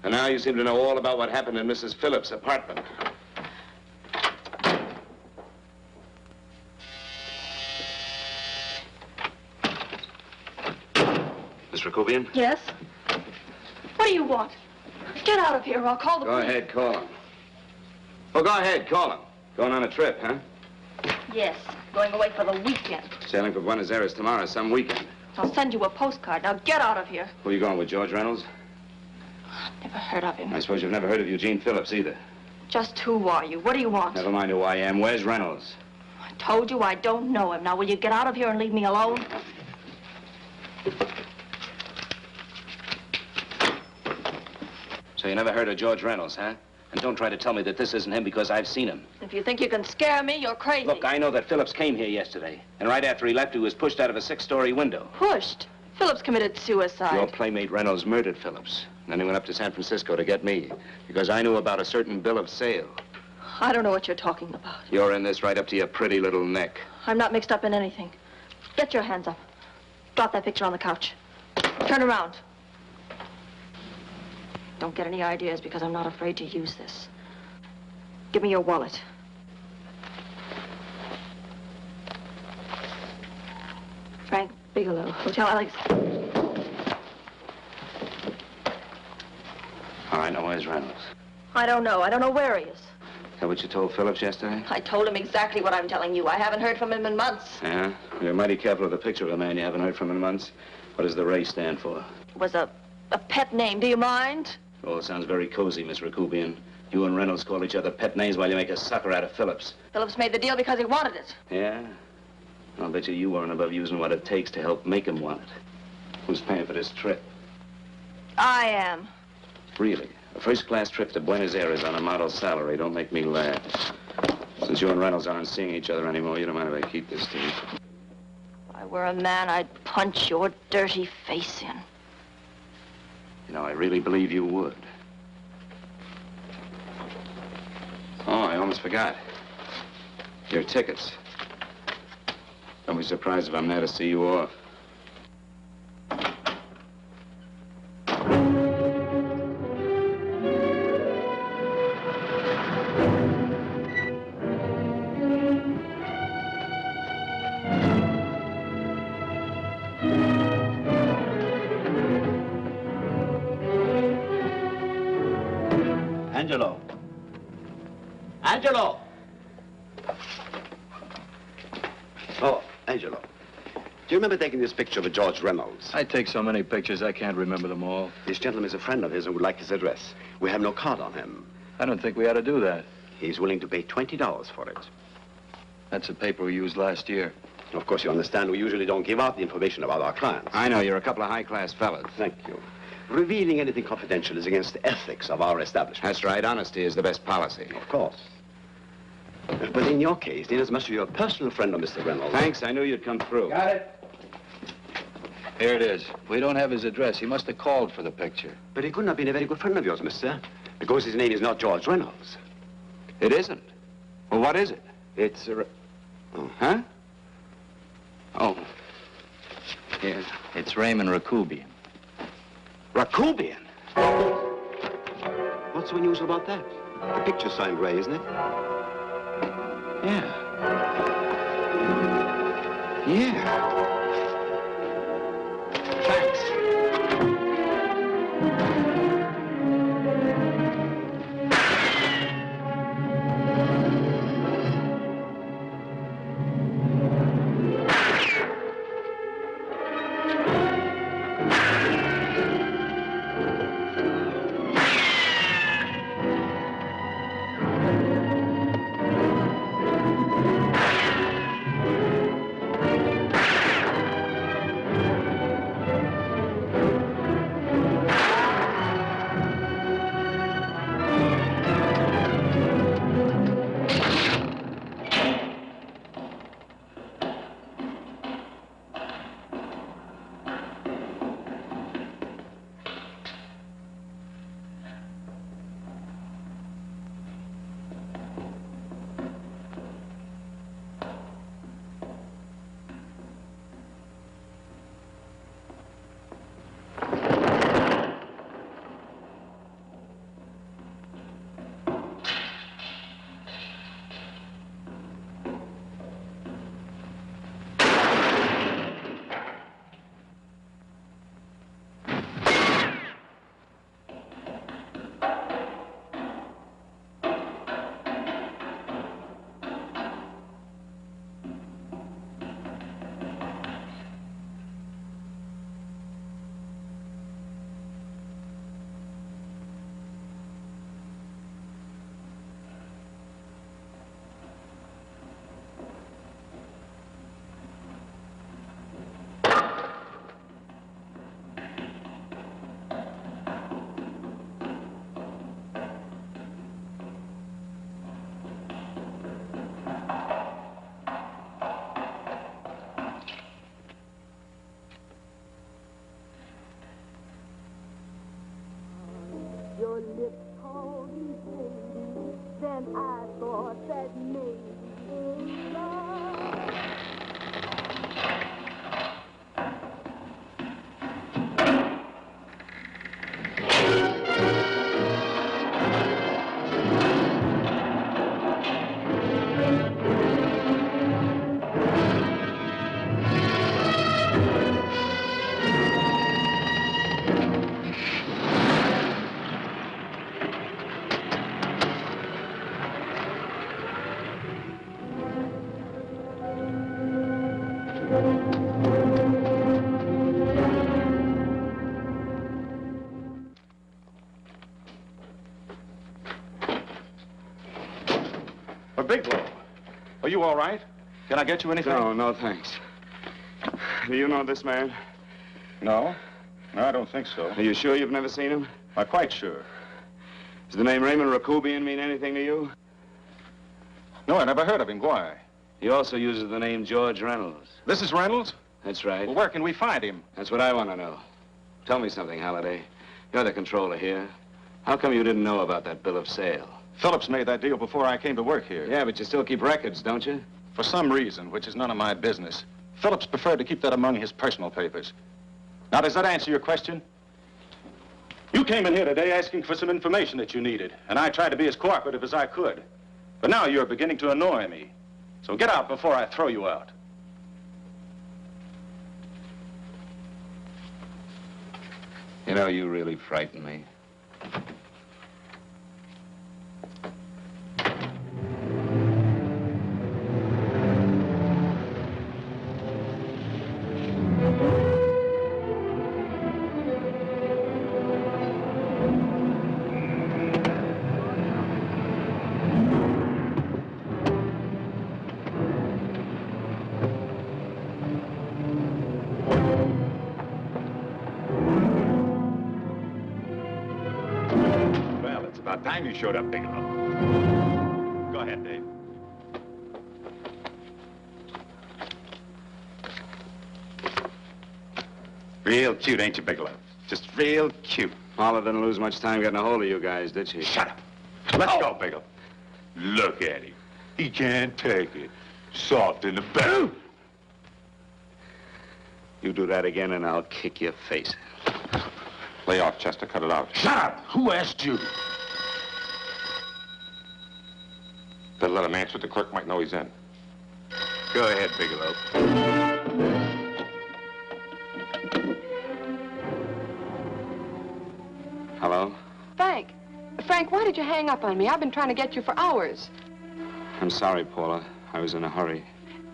And now you seem to know all about what happened in Mrs. Phillips' apartment. Miss Rakubian? Yes? What do you want? Get out of here or I'll call the Go police. ahead, call him. Oh, go ahead, call him. Going on a trip, huh? Yes, going away for the weekend. Sailing for Buenos Aires tomorrow, some weekend. I'll send you a postcard. Now get out of here. Who are you going with, George Reynolds? Never heard of him. I suppose you've never heard of Eugene Phillips either. Just who are you? What do you want? Never mind who I am. Where's Reynolds? I told you I don't know him. Now will you get out of here and leave me alone? So you never heard of George Reynolds, huh? And don't try to tell me that this isn't him because I've seen him. If you think you can scare me, you're crazy. Look, I know that Phillips came here yesterday. And right after he left, he was pushed out of a 6-story window. Pushed? Phillips committed suicide. Your playmate Reynolds murdered Phillips. And then he went up to San Francisco to get me. Because I knew about a certain bill of sale. I don't know what you're talking about. You're in this right up to your pretty little neck. I'm not mixed up in anything. Get your hands up. Drop that picture on the couch. Turn around. Don't get any ideas because I'm not afraid to use this. Give me your wallet. Frank Bigelow, Hotel Alex. All right, now where's Reynolds? I don't know. I don't know where he is. Is that what you told Phillips yesterday? I told him exactly what I'm telling you. I haven't heard from him in months. Yeah? You're mighty careful of the picture of a man you haven't heard from in months. What does the Ray stand for? It was a pet name. Do you mind? Oh, it sounds very cozy, Miss Rakubian. You and Reynolds call each other pet names while you make a sucker out of Phillips. Phillips made the deal because he wanted it. Yeah? I'll bet you weren't above using what it takes to help make him want it. Who's paying for this trip? I am. Really? A first-class trip to Buenos Aires on a model salary. Don't make me laugh. Since you and Reynolds aren't seeing each other anymore, you don't mind if I keep this to you? If I were a man, I'd punch your dirty face in. You know, I really believe you would. Oh, I almost forgot. Your tickets. Don't be surprised if I'm there to see you off. Angelo. Angelo! Oh, Angelo. Do you remember taking this picture of George Reynolds? I take so many pictures, I can't remember them all. This gentleman is a friend of his and would like his address. We have no card on him. I don't think we ought to do that. He's willing to pay $20 for it. That's the paper we used last year. Of course, you understand, we usually don't give out the information about our clients. I know, you're a couple of high-class fellas. Thank you. Revealing anything confidential is against the ethics of our establishment. That's right. Honesty is the best policy. Of course. But in your case, inasmuch as you're a personal friend of Mr. Reynolds... Thanks. I knew you'd come through. Got it. Here it is. We don't have his address. He must have called for the picture. But he couldn't have been a very good friend of yours, mister, because his name is not George Reynolds. It isn't? Well, what is it? It's a... Huh? Oh. Yeah. It's Raymond Rakubian. Rakubian? What's so unusual about that? The picture's signed Ray, isn't it? Yeah. Yeah. Thanks. Your lips called me baby, then I thought that maybe love. Bigelow, are you all right? Can I get you anything? No, thanks. Do you know this man? No. No, I don't think so. Are you sure you've never seen him? I'm quite sure. Does the name Raymond Rakubian mean anything to you? No, I never heard of him. Why? He also uses the name George Reynolds. This is Reynolds? That's right. Well, where can we find him? That's what I want to know. Tell me something, Halliday. You're the controller here. How come you didn't know about that bill of sale? Phillips made that deal before I came to work here. Yeah, but you still keep records, don't you? For some reason, which is none of my business, Phillips preferred to keep that among his personal papers. Now, does that answer your question? You came in here today asking for some information that you needed, and I tried to be as cooperative as I could. But now you're beginning to annoy me. So get out before I throw you out. You know, you really frighten me. about time you showed up, Bigelow. Go ahead, Dave. Real cute, ain't you, Bigelow? Just real cute. Paula didn't lose much time getting a hold of you guys, did she? Shut up. Let's go, Bigelow. Look at him. He can't take it. Soft in the back. You do that again and I'll kick your face. Lay off, Chester. Cut it out. Shut up! Who asked you? Better let him answer. The clerk might know he's in. Go ahead, Bigelow. Hello? Frank. Frank, why did you hang up on me? I've been trying to get you for hours. I'm sorry, Paula. I was in a hurry.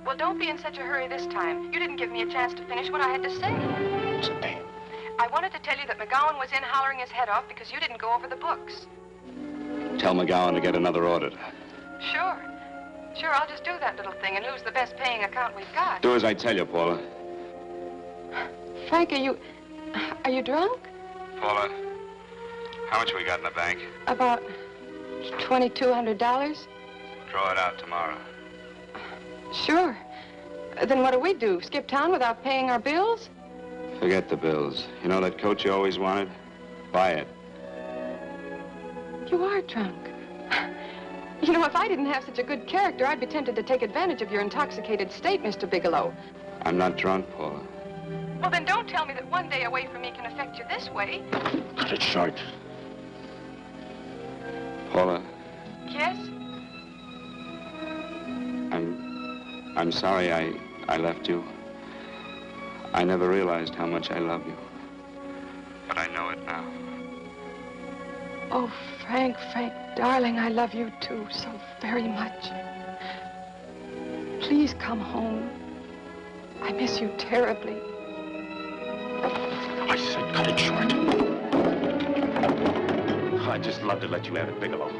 Well, don't be in such a hurry this time. You didn't give me a chance to finish what I had to say. I wanted to tell you that McGowan was in hollering his head off because you didn't go over the books. Tell McGowan to get another auditor. Sure. Sure, I'll just do that little thing and lose the best paying account we've got. Do as I tell you, Paula. Frank, are you drunk? Paula, how much we got in the bank? About $2,200. Draw it out tomorrow. Sure. Then what do? Skip town without paying our bills? Forget the bills. You know that coat you always wanted? Buy it. You are drunk. You know, if I didn't have such a good character, I'd be tempted to take advantage of your intoxicated state, Mr. Bigelow. I'm not drunk, Paula. Well, then don't tell me that one day away from me can affect you this way. Cut it short. Paula, Yes? I'm sorry I left you. I never realized how much I love you. But I know it now. Oh, Frank, darling, I love you too so very much. Please come home. I miss you terribly. I said cut it short. I'd just love to let you have it, Bigelow.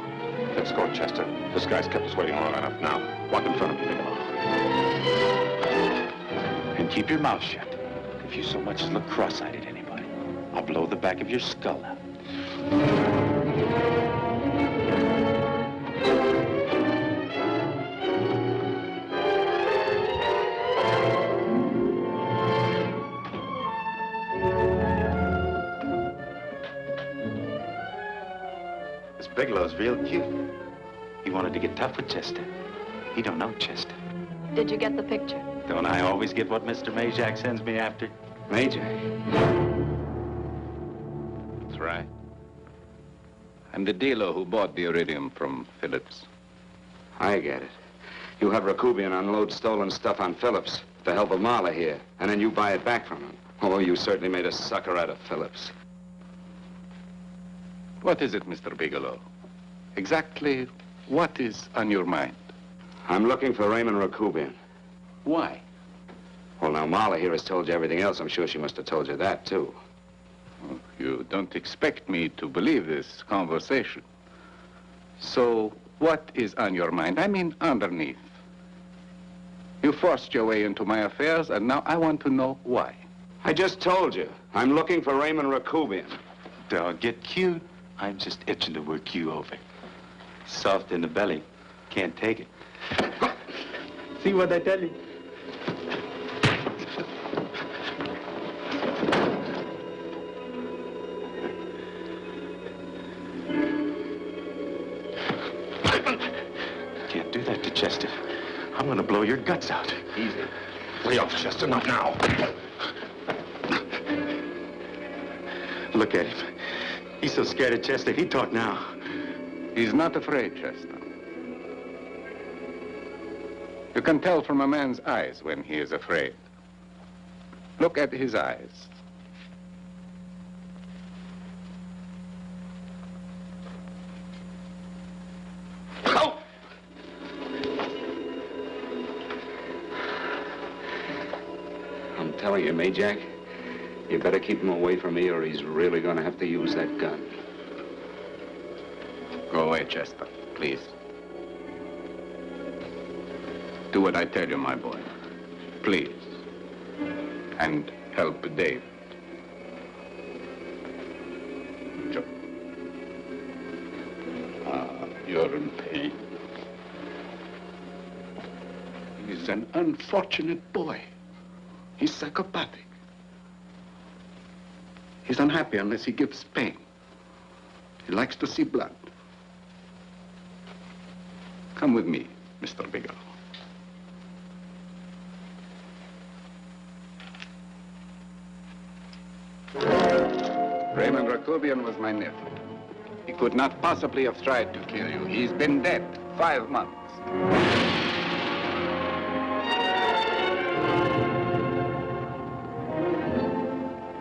Let's go, Chester. This guy's kept us waiting long enough. Now, walk in front of me, Bigelow. And keep your mouth shut. If you so much as look cross-eyed at anybody, I'll blow the back of your skull out. This Bigelow's real cute. He wanted to get tough with Chester. He don't know Chester. Did you get the picture? Don't I always get what Mr. Majak sends me after? Majak? That's right. I'm the dealer who bought the iridium from Phillips. I get it. You have Rakubian unload stolen stuff on Phillips with the help of Marla here, and then you buy it back from him. Oh, you certainly made a sucker out of Phillips. What is it, Mr. Bigelow? Exactly what is on your mind? I'm looking for Raymond Rakubian. Why? Well, now, Marla here has told you everything else. I'm sure she must have told you that, too. Oh, you don't expect me to believe this conversation. So, what is on your mind? I mean, underneath. You forced your way into my affairs, and now I want to know why. I just told you. I'm looking for Raymond Rakubian. Don't get cute. I'm just itching to work you over. Soft in the belly. Can't take it. See what I tell you? Can't do that to Chester. I'm gonna blow your guts out. Easy. Lay off, Chester, not now. Look at him. He's so scared of Chester, he'd talk now. He's not afraid, Chester. You can tell from a man's eyes when he is afraid. Look at his eyes. Oh! I'm telling you, Majak, you better keep him away from me or he's really gonna have to use that gun. Go away, Chester, please. Do what I tell you, my boy. Please. And help Dave. Joe. are in pain. He's an unfortunate boy. He's psychopathic. He's unhappy unless he gives pain. He likes to see blood. Come with me, Mr. Bigelow. Raymond Rakubian was my nephew. He could not possibly have tried to kill you. He's been dead 5 months.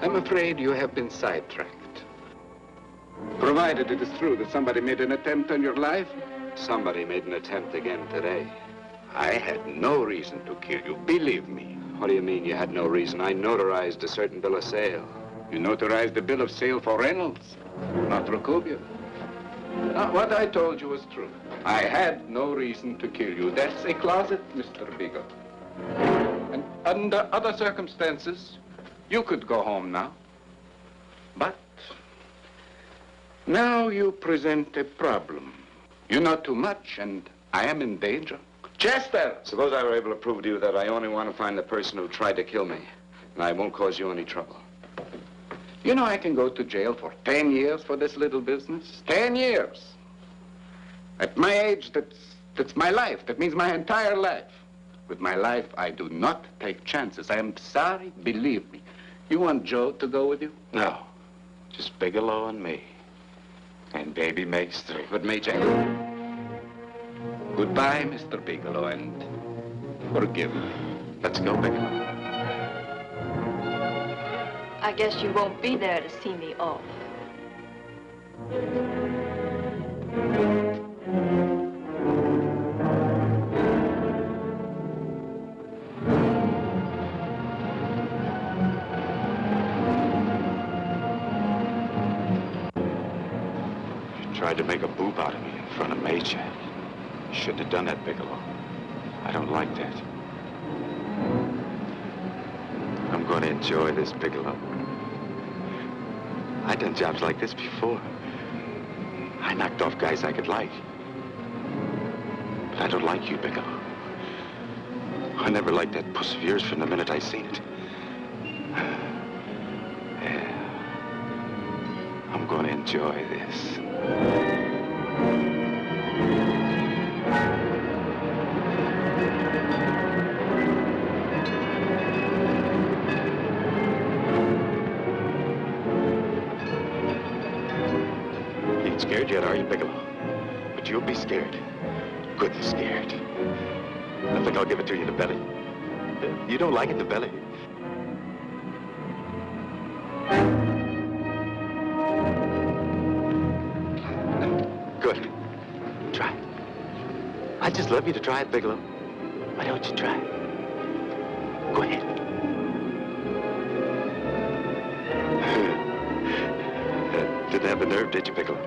I'm afraid you have been sidetracked. Provided it is true that somebody made an attempt on your life. Somebody made an attempt again today. I had no reason to kill you, believe me. What do you mean you had no reason? I notarized a certain bill of sale. You notarized the bill of sale for Reynolds, not Rakubian. Now, what I told you was true. I had no reason to kill you. That's a closet, Mr. Bigelow. And under other circumstances, you could go home now. But now you present a problem. You know too much, and I am in danger. Chester! Suppose I were able to prove to you that I only want to find the person who tried to kill me, and I won't cause you any trouble. You know I can go to jail for 10 years for this little business. 10 years. At my age, that's my life. That means my entire life. With my life, I do not take chances. I am sorry, believe me. You want Joe to go with you? No. Just Bigelow and me. And baby Mace too. But Major... Goodbye, Mr. Bigelow, and forgive me. Let's go, Bigelow. I guess you won't be there to see me off. You tried to make a boob out of me in front of Major. You shouldn't have done that, Bigelow. I don't like that. I'm going to enjoy this, Bigelow. I've done jobs like this before. I knocked off guys I could like. But I don't like you, Bigelow. I never liked that puss of yours from the minute I seen it. Yeah. I'm going to enjoy this. Scared yet, are you, Bigelow? But you'll be scared. Good and scared. I think I'll give it to you in the belly. You don't like it in the belly? Good. Try it. I'd just love you to try it, Bigelow. Why don't you try it? Go ahead. Didn't have the nerve, did you, Bigelow?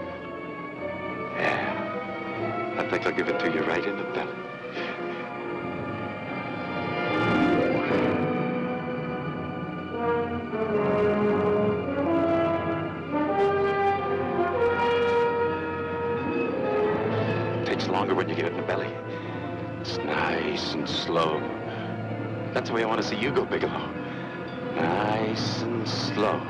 I think I'll give it to you right in the belly. It takes longer when you get it in the belly. It's nice and slow. That's the way I want to see you go, Bigelow. Nice and slow.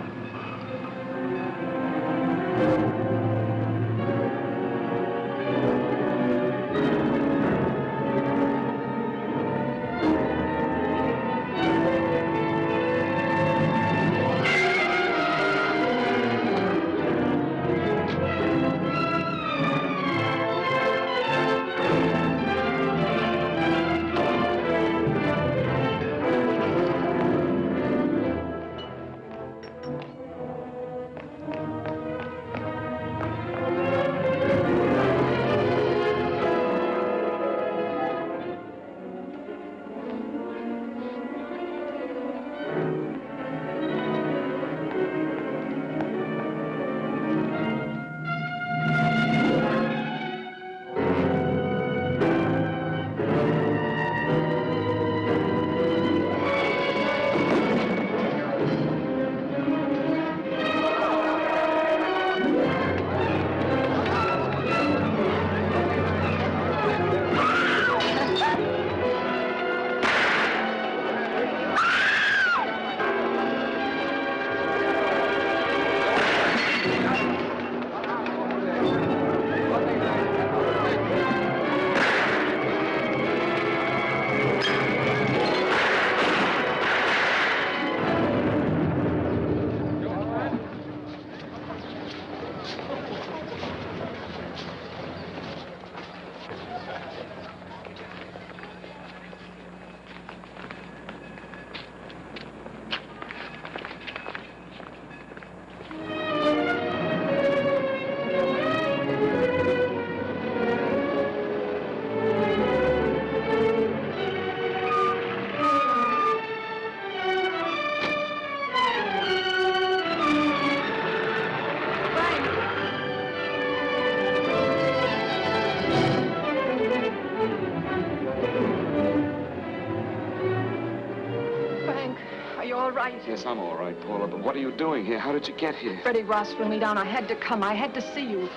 right. Yes, I'm all right, Paula, but what are you doing here? How did you get here? Freddie Ross flew me down. I had to come. I had to see you.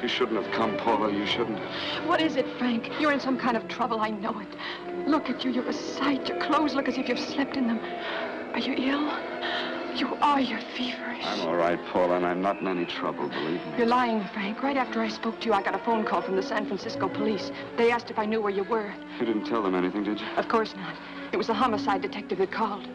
You shouldn't have come, Paula. You shouldn't have. What is it, Frank? You're in some kind of trouble. I know it. Look at you. You're a sight. Your clothes look as if you've slept in them. Are you ill? You are. You're feverish. I'm all right, Paula, and I'm not in any trouble, believe me. You're lying, Frank. Right after I spoke to you, I got a phone call from the San Francisco police. They asked if I knew where you were. You didn't tell them anything, did you? Of course not. It was the homicide detective that called.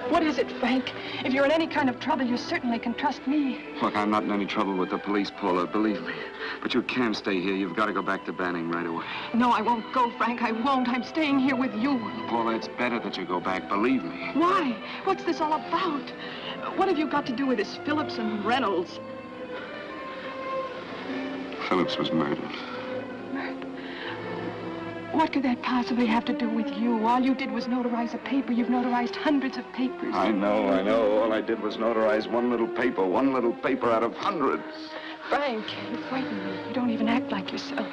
What is it, Frank? If you're in any kind of trouble, you certainly can trust me. Look, I'm not in any trouble with the police, Paula, believe me. But you can't stay here. You've got to go back to Banning right away. No, I won't go, Frank. I won't. I'm staying here with you. Paula, it's better that you go back, believe me. Why? What's this all about? What have you got to do with this Phillips and Reynolds? Phillips was murdered. What could that possibly have to do with you? All you did was notarize a paper. You've notarized hundreds of papers. I know. All I did was notarize one little paper out of hundreds. Frank, you frighten me. You don't even act like yourself.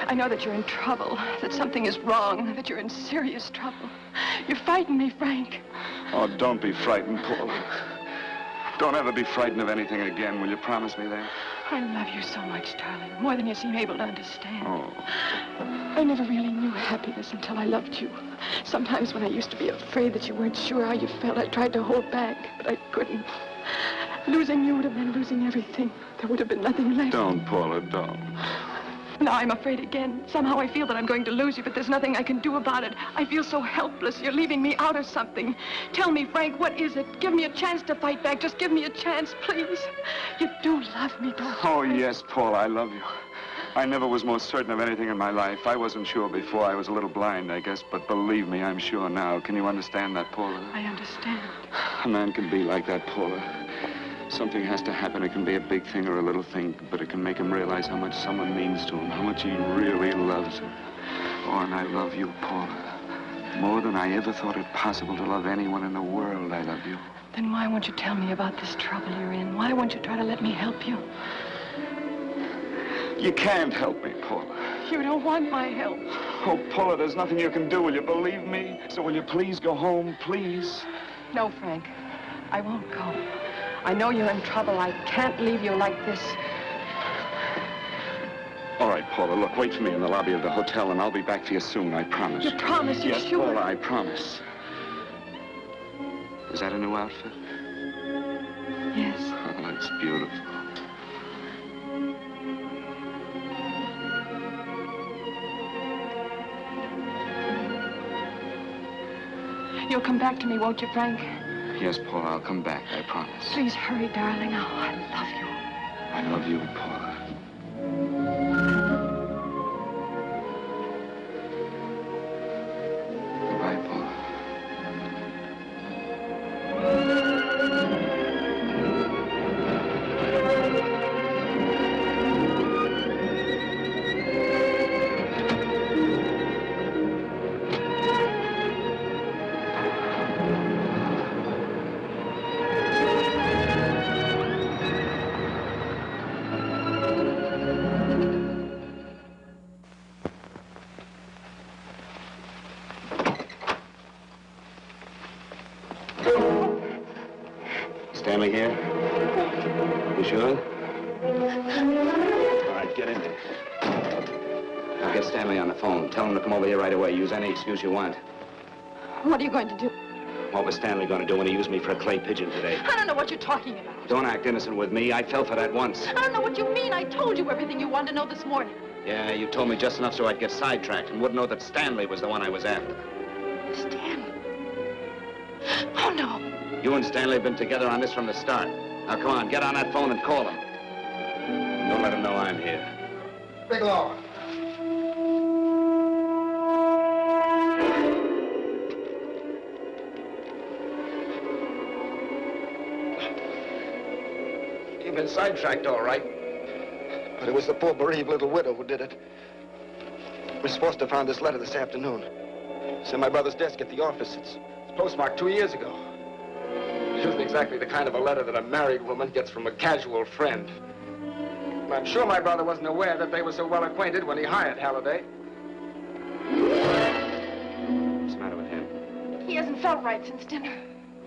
I know that you're in trouble, that something is wrong, that you're in serious trouble. You frighten me, Frank. Oh, don't be frightened, Paula. Don't ever be frightened of anything again. Will you promise me that? I love you so much, darling, more than you seem able to understand. Oh. I never really knew happiness until I loved you. Sometimes when I used to be afraid that you weren't sure how you felt, I tried to hold back, but I couldn't. Losing you would have meant losing everything. There would have been nothing left. Don't, Paula, don't. Now I'm afraid again. Somehow I feel that I'm going to lose you, but there's nothing I can do about it. I feel so helpless. You're leaving me out of something. Tell me, Frank, what is it? Give me a chance to fight back. Just give me a chance, please. You do love me, don't you? Oh, yes, Paula, I love you. I never was more certain of anything in my life. I wasn't sure before. I was a little blind, I guess, but believe me, I'm sure now. Can you understand that, Paula? I understand. A man can be like that, Paula. Something has to happen. It can be a big thing or a little thing, but it can make him realize how much someone means to him, how much he really loves her. Oh, and I love you, Paula. More than I ever thought it possible to love anyone in the world, I love you. Then why won't you tell me about this trouble you're in? Why won't you try to let me help you? You can't help me, Paula. You don't want my help. Oh, Paula, there's nothing you can do. Will you believe me? So will you please go home, please? No, Frank. I won't go. I know you're in trouble. I can't leave you like this. All right, Paula, look, wait for me in the lobby of the hotel, and I'll be back for you soon, I promise. You promise? You're yes, sure? Paula, I promise. Is that a new outfit? Yes. Oh, it's beautiful. You'll come back to me, won't you, Frank? Yes, Paula, I'll come back, I promise. Please hurry, darling. Oh, I love you. I love you, Paula. Goodbye, Paula. Stanley here? You sure? All right, get in there. Now get Stanley on the phone. Tell him to come over here right away. Use any excuse you want. What are you going to do? What was Stanley going to do when he used me for a clay pigeon today? I don't know what you're talking about. Don't act innocent with me. I fell for that once. I don't know what you mean. I told you everything you wanted to know this morning. Yeah, you told me just enough so I'd get sidetracked and wouldn't know that Stanley was the one I was after. Stanley? Oh, no. You and Stanley have been together on this from the start. Now, come on, get on that phone and call him. Don't let him know I'm here. Bigelow. You've been sidetracked, all right. But it was the poor bereaved little widow who did it. Miss Foster found this letter this afternoon. It's in my brother's desk at the office. It's postmarked 2 years ago. It isn't exactly the kind of a letter that a married woman gets from a casual friend. I'm sure my brother wasn't aware that they were so well acquainted when he hired Halliday. What's the matter with him? He hasn't felt right since dinner.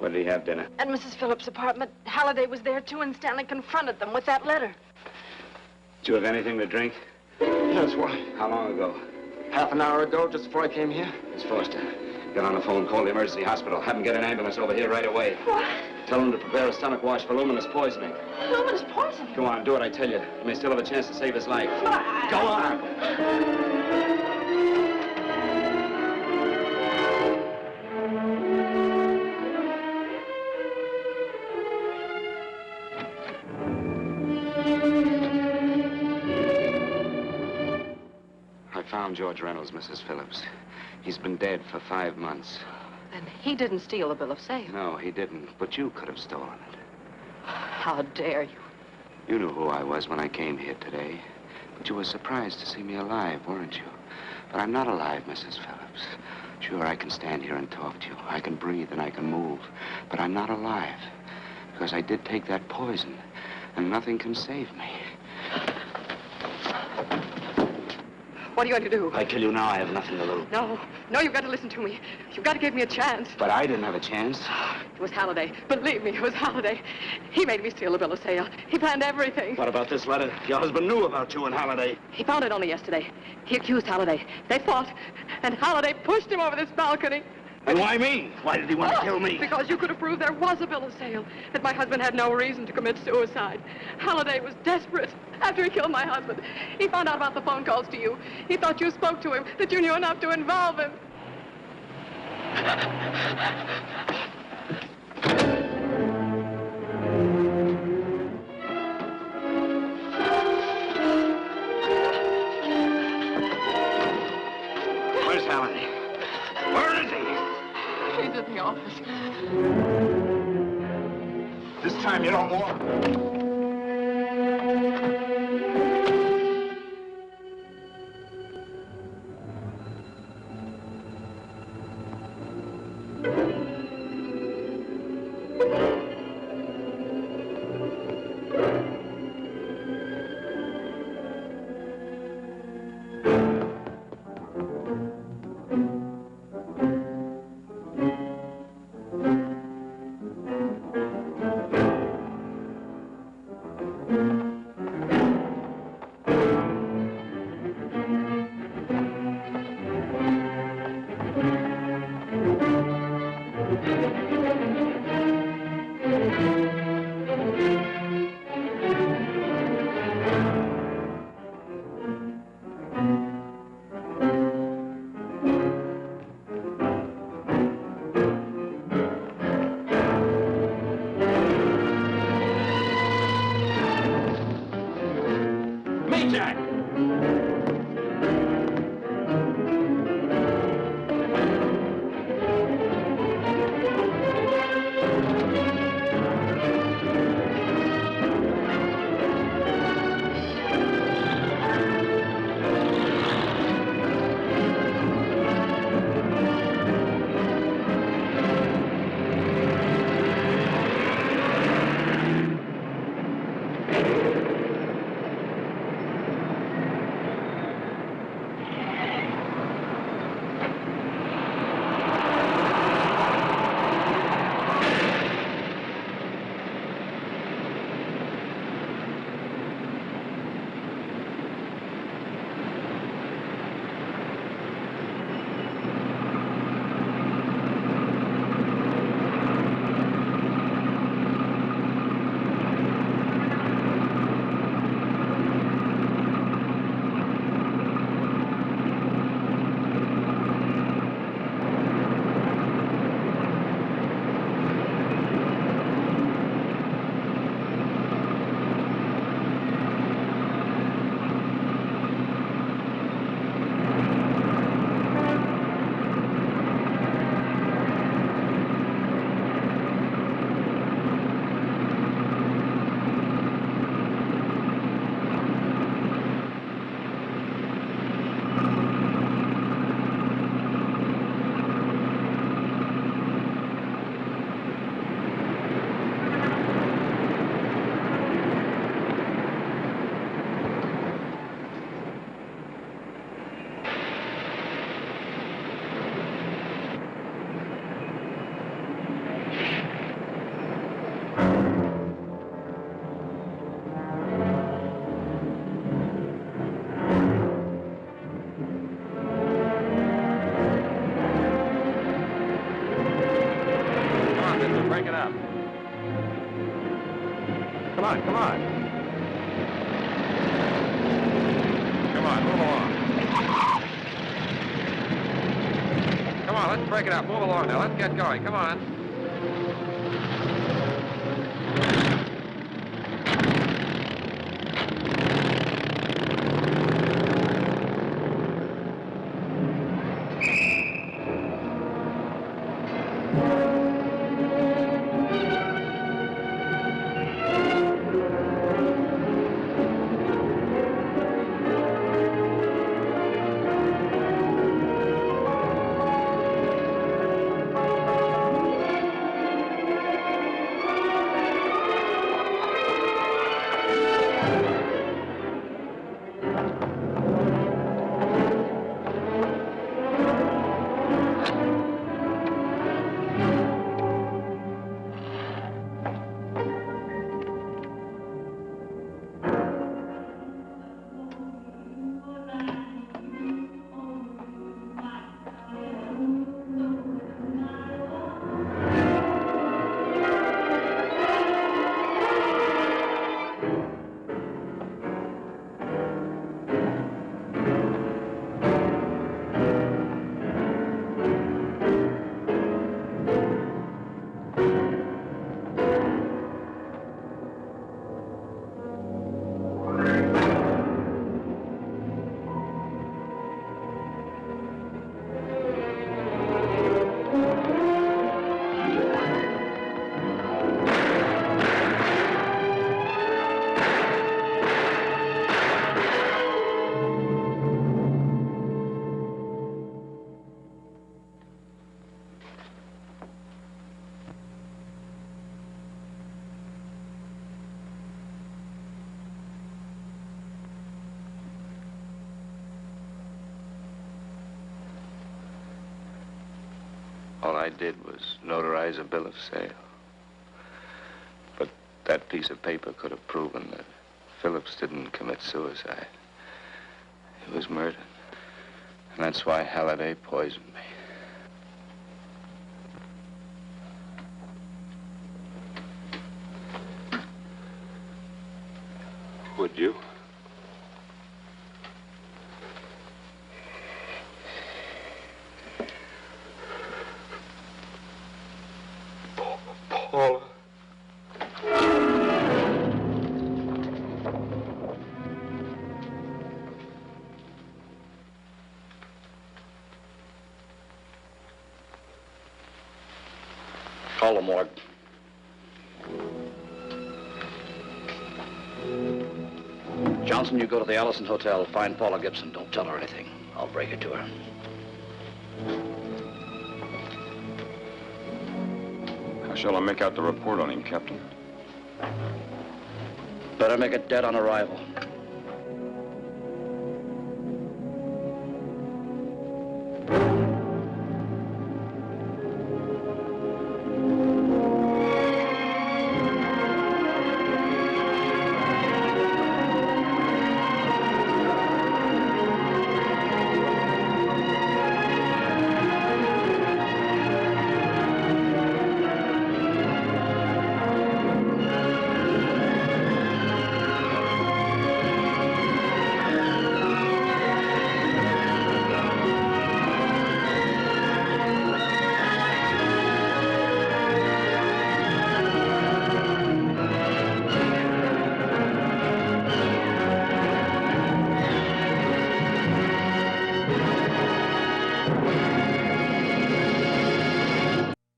Where did he have dinner? At Mrs. Phillips' apartment. Halliday was there, too, and Stanley confronted them with that letter. Did you have anything to drink? Yes, why? How long ago? Half an hour ago, just before I came here. Miss Foster, get on the phone, call the emergency hospital. Have them get an ambulance over here right away. What? Tell them to prepare a stomach wash for luminous poisoning. Luminous poisoning? Go on, do what I tell you. You may still have a chance to save his life. Go on! I found George Reynolds, Mrs. Phillips. He's been dead for 5 months. Then he didn't steal the bill of sale. No, he didn't. But you could have stolen it. How dare you? You knew who I was when I came here today. But you were surprised to see me alive, weren't you? But I'm not alive, Mrs. Phillips. Sure, I can stand here and talk to you. I can breathe and I can move. But I'm not alive. Because I did take that poison. And nothing can save me. What are you going to do? If I kill you now, I have nothing to lose. No, you've got to listen to me. You've got to give me a chance. But I didn't have a chance. It was Halliday. Believe me, it was Halliday. He made me steal the bill of sale. He planned everything. What about this letter? Your husband knew about you and Halliday. He found it only yesterday. He accused Halliday. They fought, and Halliday pushed him over this balcony. And why me? Why did he want to kill me? Because you could have proved there was a bill of sale, that my husband had no reason to commit suicide. Halliday was desperate. After he killed my husband, he found out about the phone calls to you. He thought you spoke to him, that you knew enough to involve him. Where's Halliday? Where is he? He's at the office. This time you don't want. Come on, come on. Come on, move along. Come on, let's break it up. Move along now. Let's get going. Come on. All I did was notarize a bill of sale. But that piece of paper could have proven that Phillips didn't commit suicide. He was murdered. And that's why Halliday poisoned me. Would you? Paula. Call the morgue. Johnson, you go to the Allison Hotel, find Paula Gibson. Don't tell her anything. I'll break it to her. How shall I make out the report on him, Captain? Better make it dead on arrival.